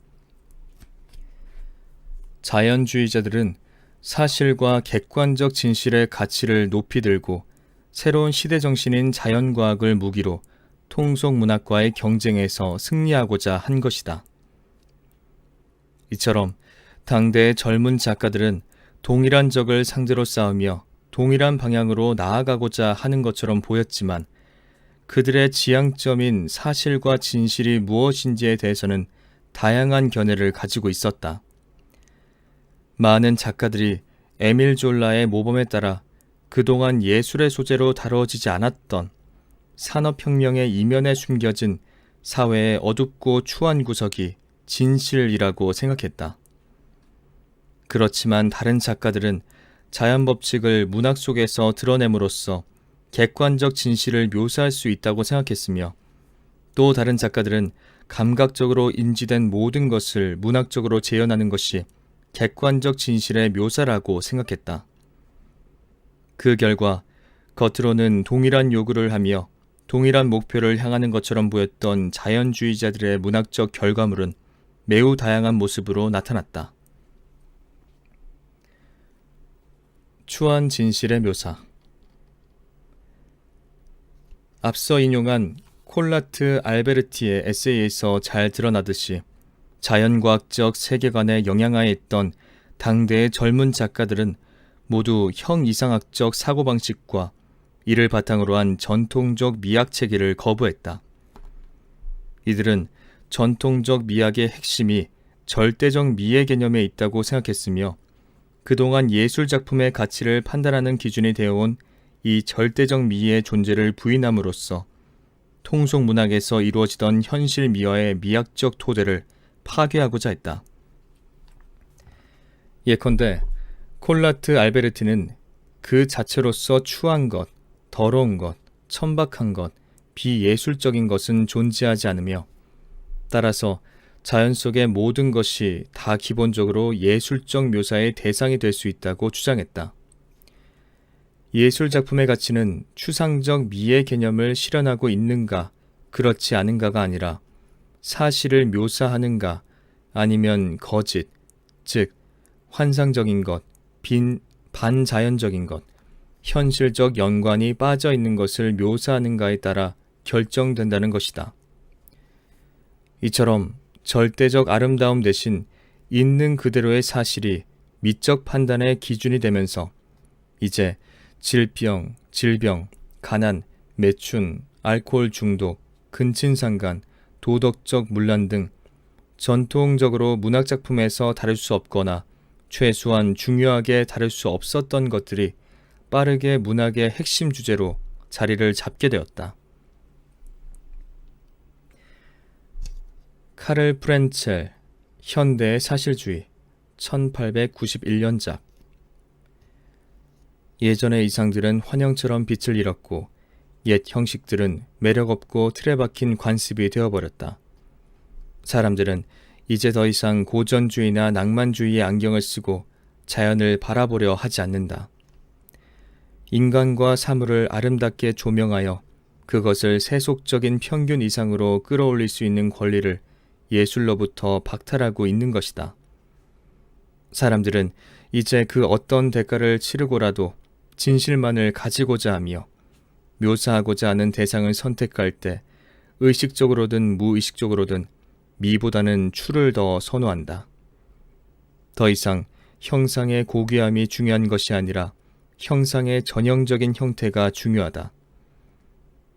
자연주의자들은 사실과 객관적 진실의 가치를 높이 들고 새로운 시대 정신인 자연과학을 무기로 통속문학과의 경쟁에서 승리하고자 한 것이다. 이처럼 당대의 젊은 작가들은 동일한 적을 상대로 싸우며 동일한 방향으로 나아가고자 하는 것처럼 보였지만 그들의 지향점인 사실과 진실이 무엇인지에 대해서는 다양한 견해를 가지고 있었다. 많은 작가들이 에밀 졸라의 모범에 따라 그동안 예술의 소재로 다뤄지지 않았던 산업혁명의 이면에 숨겨진 사회의 어둡고 추한 구석이 진실이라고 생각했다. 그렇지만 다른 작가들은 자연법칙을 문학 속에서 드러냄으로써 객관적 진실을 묘사할 수 있다고 생각했으며, 또 다른 작가들은 감각적으로 인지된 모든 것을 문학적으로 재현하는 것이 객관적 진실의 묘사라고 생각했다. 그 결과 겉으로는 동일한 요구를 하며 동일한 목표를 향하는 것처럼 보였던 자연주의자들의 문학적 결과물은 매우 다양한 모습으로 나타났다. 추한 진실의 묘사. 앞서 인용한 콜라트 알베르티의 에세이에서 잘 드러나듯이 자연과학적 세계관에 영향하에 있던 당대의 젊은 작가들은 모두 형이상학적 사고방식과 이를 바탕으로 한 전통적 미학 체계를 거부했다. 이들은 전통적 미학의 핵심이 절대적 미의 개념에 있다고 생각했으며 그동안 예술작품의 가치를 판단하는 기준이 되어온 이 절대적 미의 존재를 부인함으로써 통속문학에서 이루어지던 현실 미화의 미학적 토대를 파괴하고자 했다. 예컨대 콜라트 알베르티는 그 자체로서 추한 것, 더러운 것, 천박한 것, 비예술적인 것은 존재하지 않으며 따라서 자연 속의 모든 것이 다 기본적으로 예술적 묘사의 대상이 될 수 있다고 주장했다. 예술작품의 가치는 추상적 미의 개념을 실현하고 있는가, 그렇지 않은가가 아니라 사실을 묘사하는가, 아니면 거짓, 즉 환상적인 것, 반자연적인 것, 현실적 연관이 빠져 있는 것을 묘사하는가에 따라 결정된다는 것이다. 이처럼 절대적 아름다움 대신 있는 그대로의 사실이 미적 판단의 기준이 되면서 이제 질병, 가난, 매춘, 알코올 중독, 근친상간, 도덕적 문란 등 전통적으로 문학작품에서 다룰 수 없거나 최소한 중요하게 다룰 수 없었던 것들이 빠르게 문학의 핵심 주제로 자리를 잡게 되었다. 카를 프렌첼, 현대의 사실주의, 1891년작. 예전의 이상들은 환영처럼 빛을 잃었고 옛 형식들은 매력없고 틀에 박힌 관습이 되어버렸다. 사람들은 이제 더 이상 고전주의나 낭만주의의 안경을 쓰고 자연을 바라보려 하지 않는다. 인간과 사물을 아름답게 조명하여 그것을 세속적인 평균 이상으로 끌어올릴 수 있는 권리를 예술로부터 박탈하고 있는 것이다. 사람들은 이제 그 어떤 대가를 치르고라도 진실만을 가지고자 하며 묘사하고자 하는 대상을 선택할 때 의식적으로든 무의식적으로든 미보다는 추를 더 선호한다. 더 이상 형상의 고귀함이 중요한 것이 아니라 형상의 전형적인 형태가 중요하다.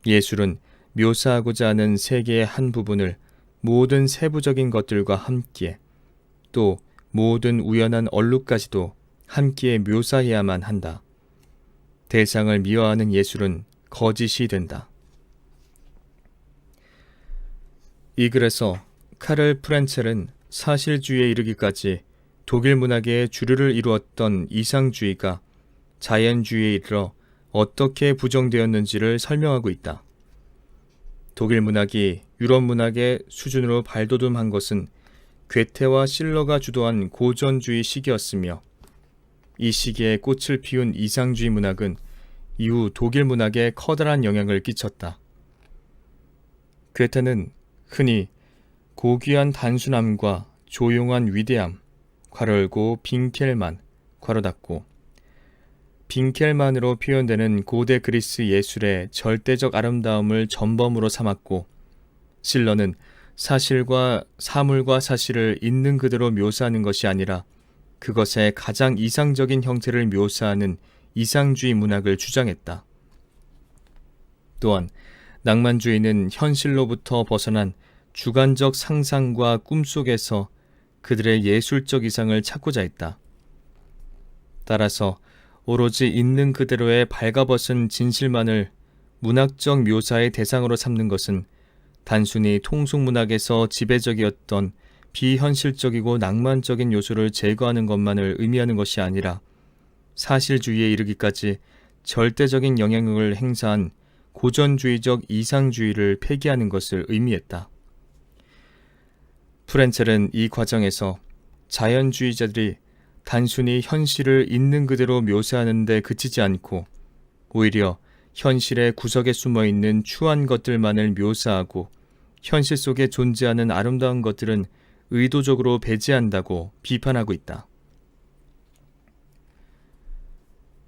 예술은 묘사하고자 하는 세계의 한 부분을 모든 세부적인 것들과 함께 또 모든 우연한 얼룩까지도 함께 묘사해야만 한다. 대상을 미화하는 예술은 거짓이 된다. 이 글에서 카를 프렌첼은 사실주의에 이르기까지 독일 문학의 주류를 이루었던 이상주의가 자연주의에 이르러 어떻게 부정되었는지를 설명하고 있다. 독일 문학이 유럽 문학의 수준으로 발돋움한 것은 괴테와 실러가 주도한 고전주의 시기였으며 이 시기에 꽃을 피운 이상주의 문학은 이후 독일 문학에 커다란 영향을 끼쳤다. 괴테는 흔히 고귀한 단순함과 조용한 위대함, 괄호열고 빈켈만, 괄호 닫고 빈켈만으로 표현되는 고대 그리스 예술의 절대적 아름다움을 전범으로 삼았고 실러는 사물과 사실을 있는 그대로 묘사하는 것이 아니라 그것의 가장 이상적인 형태를 묘사하는 이상주의 문학을 주장했다. 또한 낭만주의는 현실로부터 벗어난 주관적 상상과 꿈속에서 그들의 예술적 이상을 찾고자 했다. 따라서 오로지 있는 그대로의 발가벗은 진실만을 문학적 묘사의 대상으로 삼는 것은 단순히 통속문학에서 지배적이었던 비현실적이고 낭만적인 요소를 제거하는 것만을 의미하는 것이 아니라 사실주의에 이르기까지 절대적인 영향력을 행사한 고전주의적 이상주의를 폐기하는 것을 의미했다. 프렌첼은 이 과정에서 자연주의자들이 단순히 현실을 있는 그대로 묘사하는 데 그치지 않고 오히려 현실의 구석에 숨어 있는 추한 것들만을 묘사하고 현실 속에 존재하는 아름다운 것들은 의도적으로 배제한다고 비판하고 있다.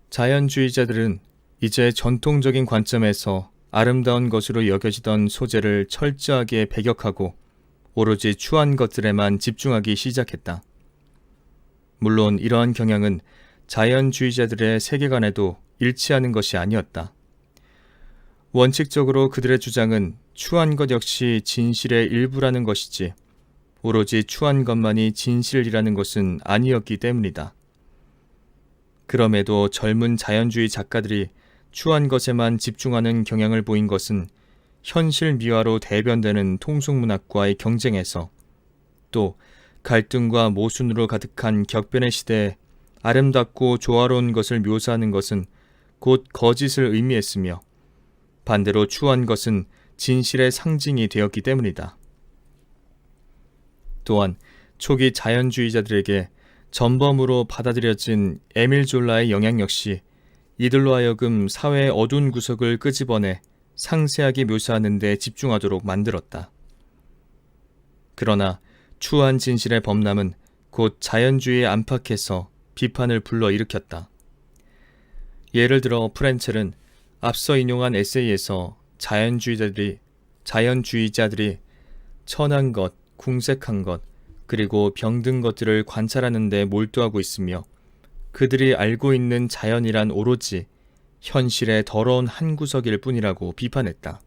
자연주의자들은 이제 전통적인 관점에서 아름다운 것으로 여겨지던 소재를 철저하게 배격하고 오로지 추한 것들에만 집중하기 시작했다. 물론 이러한 경향은 자연주의자들의 세계관에도 일치하는 것이 아니었다. 원칙적으로 그들의 주장은 추한 것 역시 진실의 일부라는 것이지 오로지 추한 것만이 진실이라는 것은 아니었기 때문이다. 그럼에도 젊은 자연주의 작가들이 추한 것에만 집중하는 경향을 보인 것은 현실 미화로 대변되는 통속문학과의 경쟁에서 또 갈등과 모순으로 가득한 격변의 시대에 아름답고 조화로운 것을 묘사하는 것은 곧 거짓을 의미했으며 반대로 추한 것은 진실의 상징이 되었기 때문이다. 또한 초기 자연주의자들에게 전범으로 받아들여진 에밀 졸라의 영향 역시 이들로 하여금 사회의 어두운 구석을 끄집어내 상세하게 묘사하는 데 집중하도록 만들었다. 그러나 추한 진실의 범람은 곧 자연주의에 안팎에서 비판을 불러일으켰다. 예를 들어 프렌첼은 앞서 인용한 에세이에서 자연주의자들이 천한 것, 궁색한 것, 그리고 병든 것들을 관찰하는 데 몰두하고 있으며 그들이 알고 있는 자연이란 오로지 현실의 더러운 한 구석일 뿐이라고 비판했다.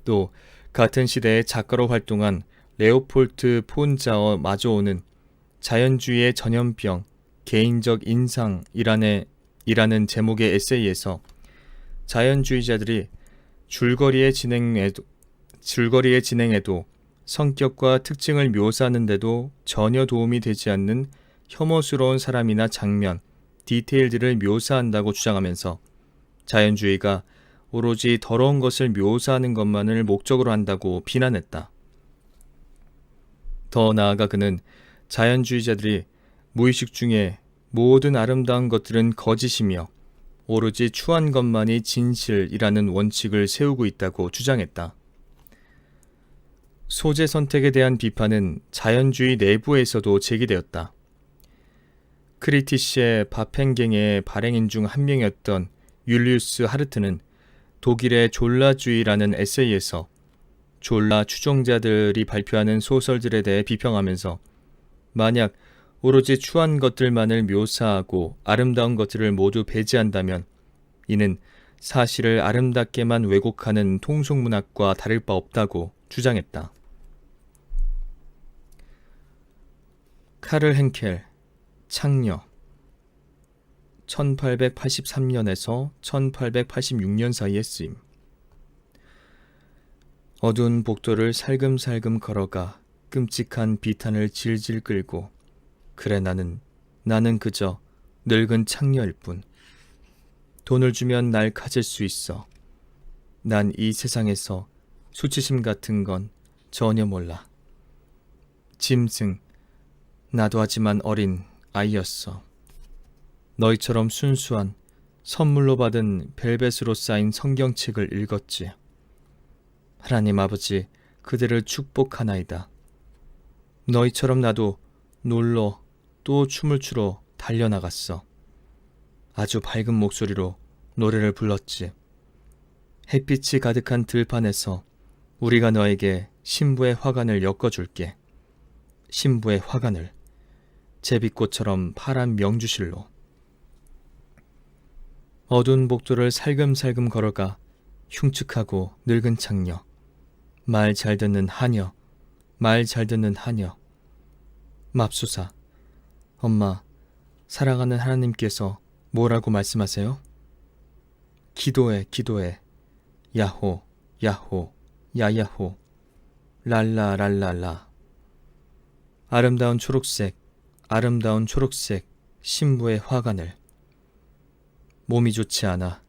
또 같은 시대에 작가로 활동한 레오폴트 폰 자어 마조오는 자연주의의 전염병, 개인적 인상이라는 제목의 에세이에서 자연주의자들이 줄거리의 진행에도 성격과 특징을 묘사하는데도 전혀 도움이 되지 않는 혐오스러운 사람이나 장면, 디테일들을 묘사한다고 주장하면서 자연주의가 오로지 더러운 것을 묘사하는 것만을 목적으로 한다고 비난했다. 더 나아가 그는 자연주의자들이 무의식 중에 모든 아름다운 것들은 거짓이며 오로지 추한 것만이 진실이라는 원칙을 세우고 있다고 주장했다. 소재 선택에 대한 비판은 자연주의 내부에서도 제기되었다. 크리티시의 바펜갱의 발행인 중 한 명이었던 율리우스 하르트는 독일의 졸라주의라는 에세이에서 졸라 추종자들이 발표하는 소설들에 대해 비평하면서 만약 오로지 추한 것들만을 묘사하고 아름다운 것들을 모두 배제한다면 이는 사실을 아름답게만 왜곡하는 통속문학과 다를 바 없다고 주장했다. 카를 henkel, 창녀 1883년에서 1886년 사이에 쓰임. 어두운 복도를 살금살금 걸어가 끔찍한 비탄을 질질 끌고 그래 나는 그저 늙은 창녀일 뿐. 돈을 주면 날 가질 수 있어. 난 이 세상에서 수치심 같은 건 전혀 몰라. 짐승, 나도 하지만 어린 아이였어. 너희처럼 순수한 선물로 받은 벨벳으로 쌓인 성경책을 읽었지. 하나님 아버지, 그대를 축복하나이다. 너희처럼 나도 놀러 또 춤을 추러 달려나갔어. 아주 밝은 목소리로 노래를 불렀지. 햇빛이 가득한 들판에서 우리가 너에게 신부의 화관을 엮어줄게. 신부의 화관을 제비꽃처럼 파란 명주실로. 어두운 복도를 살금살금 걸어가 흉측하고 늙은 창녀, 말 잘 듣는 하녀, 말 잘 듣는 하녀. 맙소사, 엄마, 사랑하는 하나님께서 뭐라고 말씀하세요? 기도해, 기도해. 야호, 야호, 야야호. 랄라, 랄랄라. 아름다운 초록색, 아름다운 초록색, 신부의 화관을. 몸이 좋지 않아.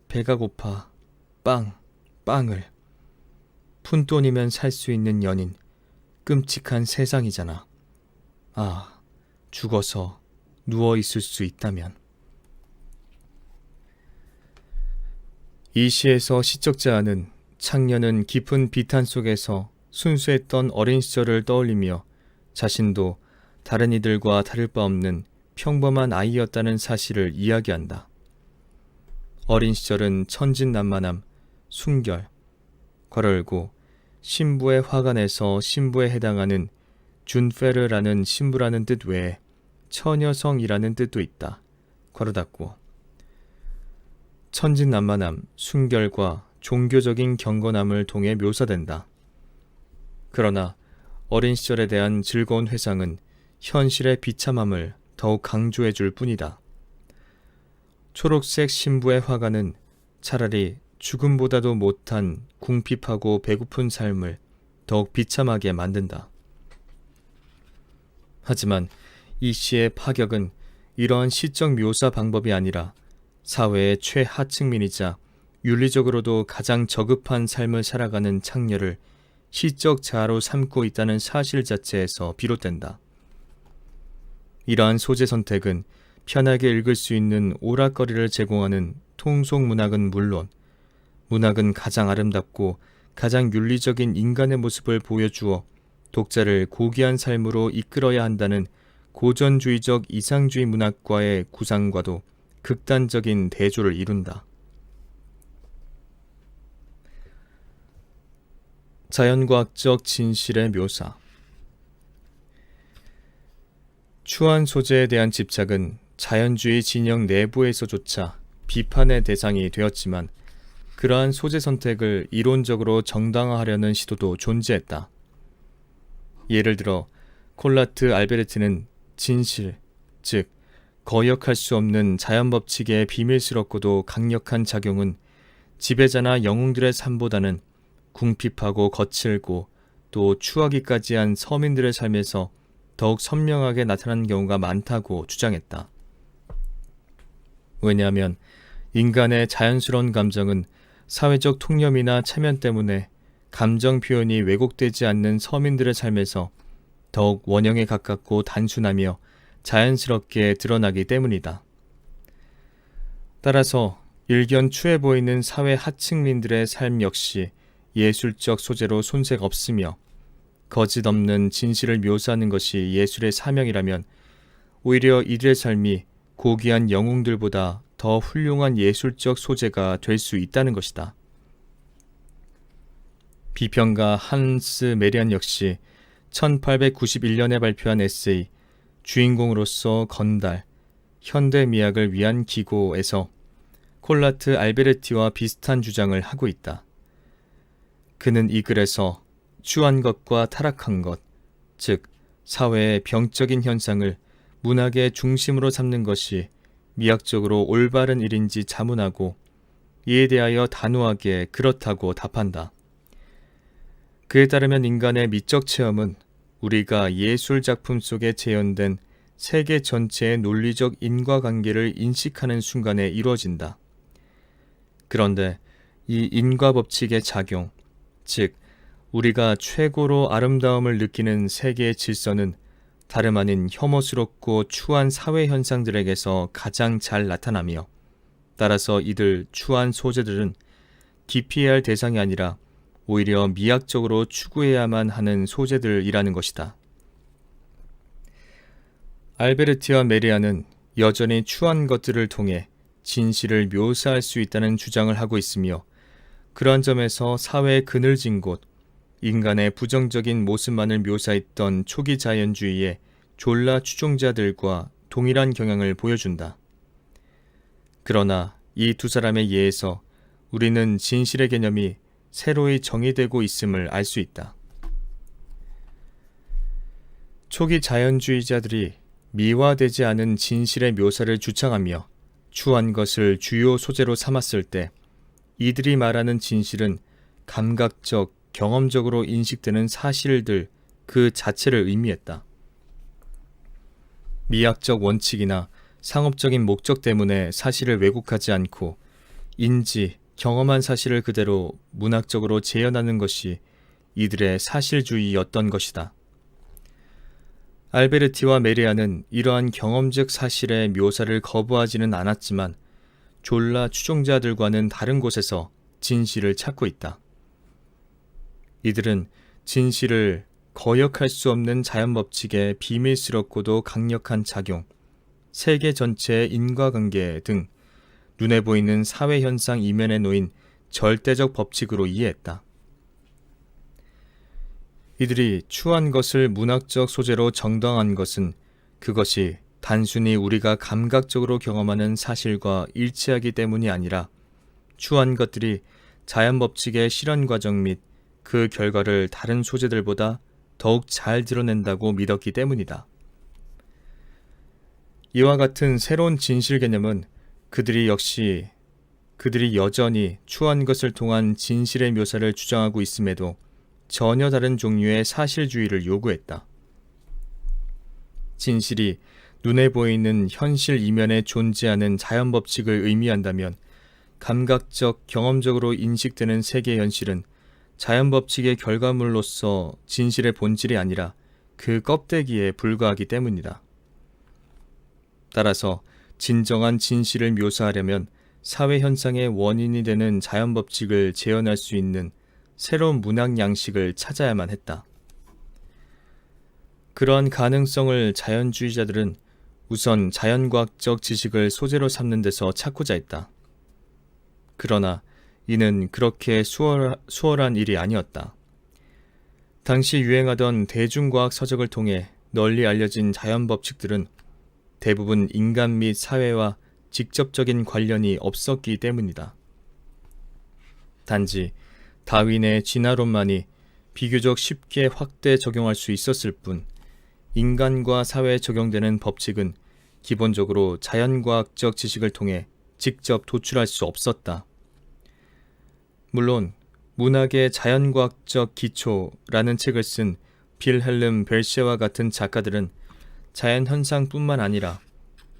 배가 고파. 빵을. 푼돈이면 살 수 있는 연인. 끔찍한 세상이잖아. 아, 죽어서 누워 있을 수 있다면. 이 시에서 시적자는 창녀는 깊은 비탄 속에서 순수했던 어린 시절을 떠올리며 자신도 다른 이들과 다를 바 없는 평범한 아이였다는 사실을 이야기한다. 어린 시절은 천진난만함, 순결, 괄호 신부의 화관에서 신부에 해당하는 준페르라는 신부라는 뜻 외에 처녀성이라는 뜻도 있다. 괄호 닫고. 천진난만함, 순결과 종교적인 경건함을 통해 묘사된다. 그러나 어린 시절에 대한 즐거운 회상은 현실의 비참함을 더욱 강조해 줄 뿐이다. 초록색 신부의 화가는 차라리 죽음보다도 못한 궁핍하고 배고픈 삶을 더욱 비참하게 만든다. 하지만 이 시의 파격은 이러한 시적 묘사 방법이 아니라 사회의 최하층민이자 윤리적으로도 가장 저급한 삶을 살아가는 창녀를 시적 자아로 삼고 있다는 사실 자체에서 비롯된다. 이러한 소재 선택은 편하게 읽을 수 있는 오락거리를 제공하는 통속 문학은 물론 문학은 가장 아름답고 가장 윤리적인 인간의 모습을 보여주어 독자를 고귀한 삶으로 이끌어야 한다는 고전주의적 이상주의 문학과의 구상과도 극단적인 대조를 이룬다. 자연과학적 진실의 묘사. 추한 소재에 대한 집착은 자연주의 진영 내부에서조차 비판의 대상이 되었지만 그러한 소재 선택을 이론적으로 정당화하려는 시도도 존재했다. 예를 들어 콜라트 알베르트는 진실, 즉 거역할 수 없는 자연법칙의 비밀스럽고도 강력한 작용은 지배자나 영웅들의 삶보다는 궁핍하고 거칠고 또 추하기까지 한 서민들의 삶에서 더욱 선명하게 나타나는 경우가 많다고 주장했다. 왜냐하면 인간의 자연스러운 감정은 사회적 통념이나 체면 때문에 감정 표현이 왜곡되지 않는 서민들의 삶에서 더욱 원형에 가깝고 단순하며 자연스럽게 드러나기 때문이다. 따라서 일견 추해 보이는 사회 하층민들의 삶 역시 예술적 소재로 손색 없으며 거짓 없는 진실을 묘사하는 것이 예술의 사명이라면 오히려 이들의 삶이 고귀한 영웅들보다 더 훌륭한 예술적 소재가 될 수 있다는 것이다. 비평가 한스 메리안 역시 1891년에 발표한 에세이 주인공으로서 건달, 현대 미학을 위한 기고에서 콜라트 알베르티와 비슷한 주장을 하고 있다. 그는 이 글에서 추한 것과 타락한 것, 즉 사회의 병적인 현상을 문학의 중심으로 삼는 것이 미학적으로 올바른 일인지 자문하고 이에 대하여 단호하게 그렇다고 답한다. 그에 따르면 인간의 미적 체험은 우리가 예술 작품 속에 재현된 세계 전체의 논리적 인과관계를 인식하는 순간에 이루어진다. 그런데 이 인과법칙의 작용, 즉 우리가 최고로 아름다움을 느끼는 세계의 질서는 다름 아닌 혐오스럽고 추한 사회 현상들에게서 가장 잘 나타나며 따라서 이들 추한 소재들은 기피해야 할 대상이 아니라 오히려 미학적으로 추구해야만 하는 소재들이라는 것이다. 알베르티와 메리아는 여전히 추한 것들을 통해 진실을 묘사할 수 있다는 주장을 하고 있으며 그러한 점에서 사회의 그늘진 곳, 인간의 부정적인 모습만을 묘사했던 초기 자연주의의 졸라 추종자들과 동일한 경향을 보여준다. 그러나 이 두 사람의 예에서 우리는 진실의 개념이 새로이 정의되고 있음을 알 수 있다. 초기 자연주의자들이 미화되지 않은 진실의 묘사를 주창하며 추한 것을 주요 소재로 삼았을 때 이들이 말하는 진실은 감각적, 경험적으로 인식되는 사실들 그 자체를 의미했다. 미학적 원칙이나 상업적인 목적 때문에 사실을 왜곡하지 않고 인지, 경험한 사실을 그대로 문학적으로 재현하는 것이 이들의 사실주의였던 것이다. 알베르티와 메리아는 이러한 경험적 사실의 묘사를 거부하지는 않았지만 졸라 추종자들과는 다른 곳에서 진실을 찾고 있다. 이들은 진실을 거역할 수 없는 자연법칙의 비밀스럽고도 강력한 작용, 세계 전체의 인과관계 등 눈에 보이는 사회현상 이면에 놓인 절대적 법칙으로 이해했다. 이들이 추한 것을 문학적 소재로 정당한 것은 그것이 단순히 우리가 감각적으로 경험하는 사실과 일치하기 때문이 아니라 추한 것들이 자연법칙의 실현 과정 및 그 결과를 다른 소재들보다 더욱 잘 드러낸다고 믿었기 때문이다. 이와 같은 새로운 진실 개념은 그들이 여전히 추한 것을 통한 진실의 묘사를 주장하고 있음에도 전혀 다른 종류의 사실주의를 요구했다. 진실이 눈에 보이는 현실 이면에 존재하는 자연법칙을 의미한다면 감각적, 경험적으로 인식되는 세계 현실은 자연법칙의 결과물로서 진실의 본질이 아니라 그 껍데기에 불과하기 때문이다. 따라서 진정한 진실을 묘사하려면 사회현상의 원인이 되는 자연법칙을 재현할 수 있는 새로운 문학 양식을 찾아야만 했다. 그러한 가능성을 자연주의자들은 우선 자연과학적 지식을 소재로 삼는 데서 찾고자 했다. 그러나 이는 그렇게 수월한 일이 아니었다. 당시 유행하던 대중과학 서적을 통해 널리 알려진 자연법칙들은 대부분 인간 및 사회와 직접적인 관련이 없었기 때문이다. 단지 다윈의 진화론만이 비교적 쉽게 확대 적용할 수 있었을 뿐 인간과 사회에 적용되는 법칙은 기본적으로 자연과학적 지식을 통해 직접 도출할 수 없었다. 물론 문학의 자연과학적 기초라는 책을 쓴 빌헬름 벨셰와 같은 작가들은 자연현상뿐만 아니라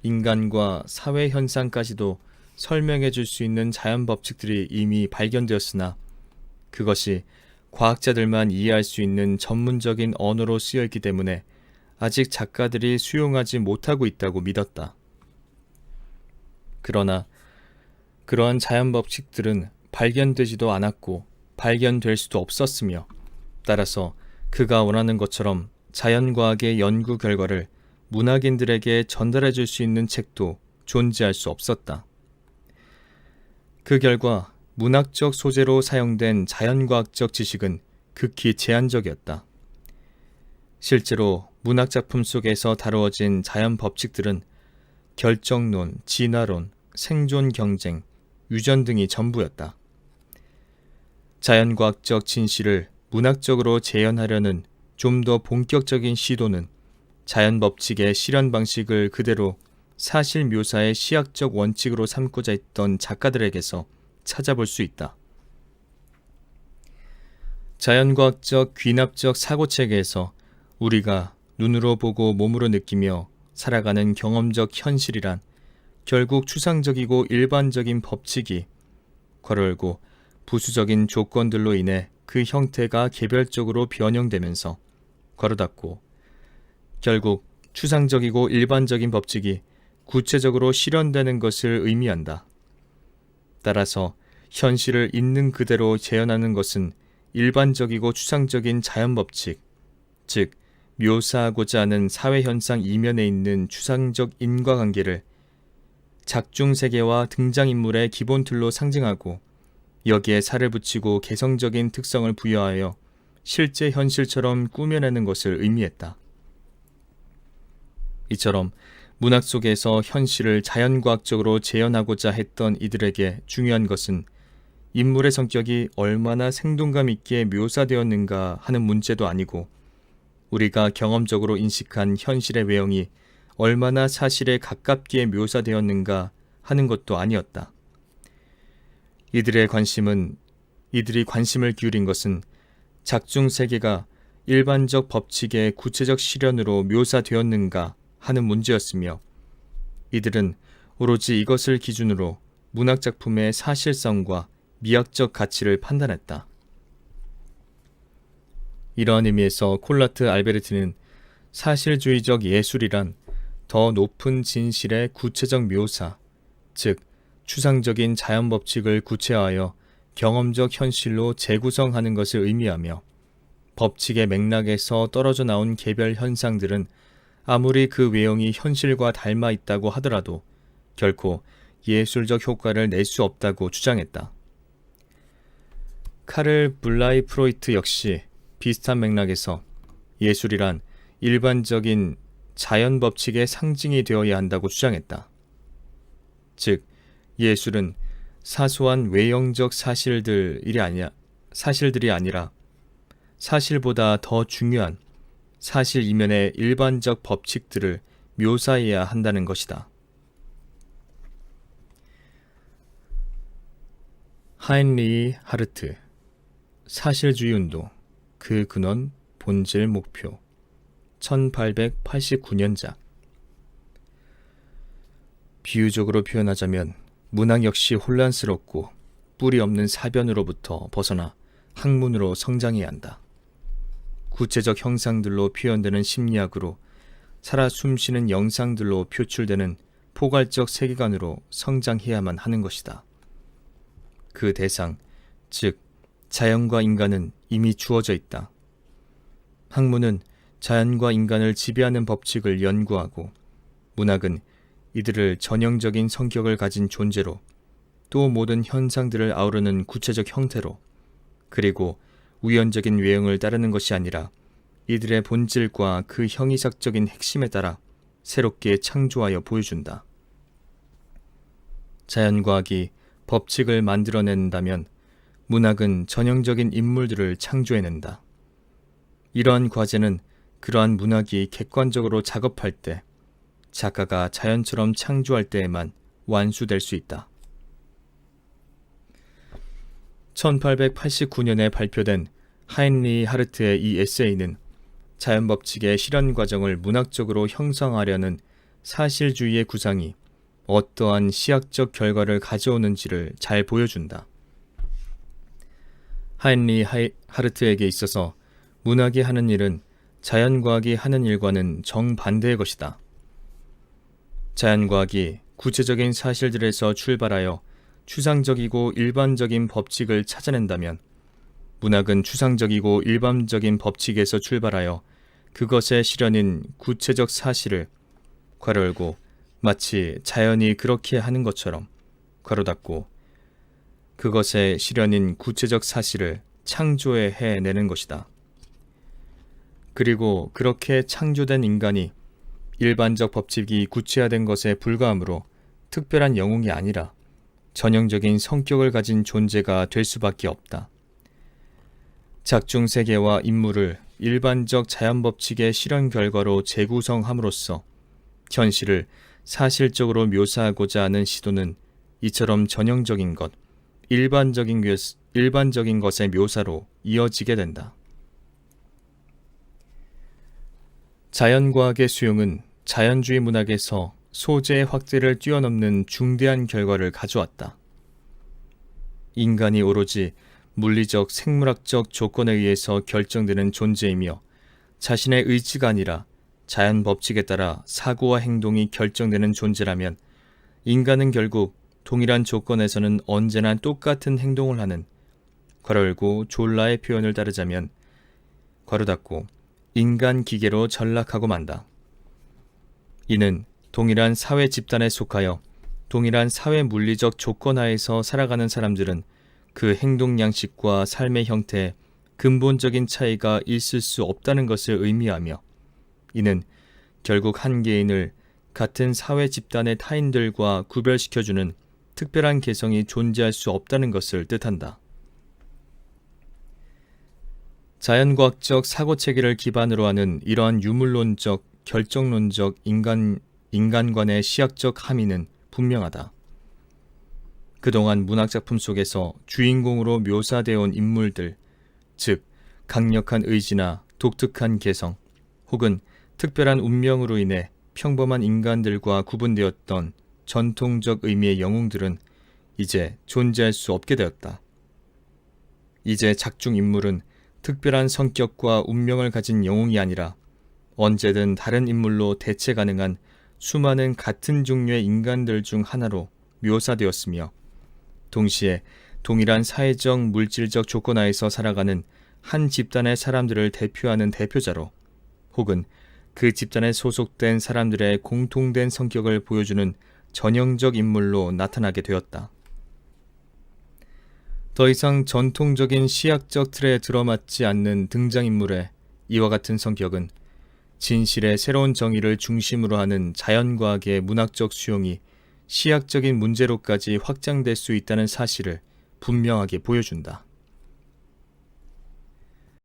인간과 사회현상까지도 설명해 줄 수 있는 자연법칙들이 이미 발견되었으나 그것이 과학자들만 이해할 수 있는 전문적인 언어로 쓰여있기 때문에 아직 작가들이 수용하지 못하고 있다고 믿었다. 그러나 그러한 자연법칙들은 발견되지도 않았고 발견될 수도 없었으며 따라서 그가 원하는 것처럼 자연과학의 연구 결과를 문학인들에게 전달해 줄 수 있는 책도 존재할 수 없었다. 그 결과 문학적 소재로 사용된 자연과학적 지식은 극히 제한적이었다. 실제로 문학작품 속에서 다루어진 자연법칙들은 결정론, 진화론, 생존 경쟁, 유전 등이 전부였다. 자연과학적 진실을 문학적으로 재현하려는 좀 더 본격적인 시도는 자연법칙의 실현 방식을 그대로 사실 묘사의 시학적 원칙으로 삼고자 했던 작가들에게서 찾아볼 수 있다. 자연과학적 귀납적 사고체계에서 우리가 눈으로 보고 몸으로 느끼며 살아가는 경험적 현실이란 결국 추상적이고 일반적인 법칙이 괄호 열고 부수적인 조건들로 인해 그 형태가 개별적으로 변형되면서 괄호 닫고 결국 추상적이고 일반적인 법칙이 구체적으로 실현되는 것을 의미한다. 따라서 현실을 있는 그대로 재현하는 것은 일반적이고 추상적인 자연법칙, 즉 묘사하고자 하는 사회현상 이면에 있는 추상적 인과관계를 작중세계와 등장인물의 기본틀로 상징하고 여기에 살을 붙이고 개성적인 특성을 부여하여 실제 현실처럼 꾸며내는 것을 의미했다. 이처럼 문학 속에서 현실을 자연과학적으로 재현하고자 했던 이들에게 중요한 것은 인물의 성격이 얼마나 생동감 있게 묘사되었는가 하는 문제도 아니고 우리가 경험적으로 인식한 현실의 외형이 얼마나 사실에 가깝게 묘사되었는가 하는 것도 아니었다. 이들이 관심을 기울인 것은 작중세계가 일반적 법칙의 구체적 실현으로 묘사되었는가 하는 문제였으며 이들은 오로지 이것을 기준으로 문학작품의 사실성과 미학적 가치를 판단했다. 이러한 의미에서 콜라트 알베르티는 사실주의적 예술이란 더 높은 진실의 구체적 묘사, 즉 추상적인 자연 법칙을 구체화하여 경험적 현실로 재구성하는 것을 의미하며, 법칙의 맥락에서 떨어져 나온 개별 현상들은 아무리 그 외형이 현실과 닮아 있다고 하더라도 결코 예술적 효과를 낼 수 없다고 주장했다. 카를 블라이프로이트 역시 비슷한 맥락에서 예술이란 일반적인 자연 법칙의 상징이 되어야 한다고 주장했다. 즉, 예술은 사소한 외형적 사실들이 아니라 사실보다 더 중요한 사실 이면의 일반적 법칙들을 묘사해야 한다는 것이다. 하인리히 하르트, 사실주의 운동, 그 근원, 본질, 목표, 1889년작. 비유적으로 표현하자면 문학 역시 혼란스럽고 뿌리 없는 사변으로부터 벗어나 학문으로 성장해야 한다. 구체적 형상들로 표현되는 심리학으로 살아 숨쉬는 영상들로 표출되는 포괄적 세계관으로 성장해야만 하는 것이다. 그 대상, 즉 자연과 인간은 이미 주어져 있다. 학문은 자연과 인간을 지배하는 법칙을 연구하고, 문학은 이들을 전형적인 성격을 가진 존재로, 또 모든 현상들을 아우르는 구체적 형태로, 그리고 우연적인 외형을 따르는 것이 아니라 이들의 본질과 그 형이삭적인 핵심에 따라 새롭게 창조하여 보여준다. 자연과학이 법칙을 만들어낸다면 문학은 전형적인 인물들을 창조해낸다. 이러한 과제는 그러한 문학이 객관적으로 작업할 때, 작가가 자연처럼 창조할 때에만 완수될 수 있다. 1889년에 발표된 하인리히 하르트의 이 에세이는 자연 법칙의 실현 과정을 문학적으로 형성하려는 사실주의의 구상이 어떠한 시학적 결과를 가져오는지를 잘 보여준다. 하인리히 하르트에게 있어서 문학이 하는 일은 자연과학이 하는 일과는 정반대의 것이다. 자연과학이 구체적인 사실들에서 출발하여 추상적이고 일반적인 법칙을 찾아낸다면, 문학은 추상적이고 일반적인 법칙에서 출발하여 그것의 실현인 구체적 사실을 괄호 열고 마치 자연이 그렇게 하는 것처럼 괄호 닫고 그것의 실현인 구체적 사실을 창조해내는 것이다. 그리고 그렇게 창조된 인간이 일반적 법칙이 구체화된 것에 불과하므로 특별한 영웅이 아니라 전형적인 성격을 가진 존재가 될 수밖에 없다. 작중 세계와 인물을 일반적 자연 법칙의 실현 결과로 재구성함으로써 현실을 사실적으로 묘사하고자 하는 시도는 이처럼 전형적인 것, 일반적인 것의 묘사로 이어지게 된다. 자연과학의 수용은 자연주의 문학에서 소재의 확대를 뛰어넘는 중대한 결과를 가져왔다. 인간이 오로지 물리적, 생물학적 조건에 의해서 결정되는 존재이며 자신의 의지가 아니라 자연 법칙에 따라 사고와 행동이 결정되는 존재라면, 인간은 결국 동일한 조건에서는 언제나 똑같은 행동을 하는 괄호 열고 졸라의 표현을 따르자면 괄호 닫고 인간 기계로 전락하고 만다. 이는 동일한 사회 집단에 속하여 동일한 사회 물리적 조건 하에서 살아가는 사람들은 그 행동 양식과 삶의 형태에 근본적인 차이가 있을 수 없다는 것을 의미하며, 이는 결국 한 개인을 같은 사회 집단의 타인들과 구별시켜주는 특별한 개성이 존재할 수 없다는 것을 뜻한다. 자연과학적 사고체계를 기반으로 하는 이러한 유물론적, 결정론적 인간관의 시학적 함의는 분명하다. 그동안 문학작품 속에서 주인공으로 묘사되어 온 인물들, 즉 강력한 의지나 독특한 개성, 혹은 특별한 운명으로 인해 평범한 인간들과 구분되었던 전통적 의미의 영웅들은 이제 존재할 수 없게 되었다. 이제 작중 인물은 특별한 성격과 운명을 가진 영웅이 아니라 언제든 다른 인물로 대체 가능한 수많은 같은 종류의 인간들 중 하나로 묘사되었으며 동시에 동일한 사회적 물질적 조건 하에서 살아가는 한 집단의 사람들을 대표하는 대표자로 혹은 그 집단에 소속된 사람들의 공통된 성격을 보여주는 전형적 인물로 나타나게 되었다. 더 이상 전통적인 시학적 틀에 들어맞지 않는 등장인물의 이와 같은 성격은 진실의 새로운 정의를 중심으로 하는 자연과학의 문학적 수용이 시학적인 문제로까지 확장될 수 있다는 사실을 분명하게 보여준다.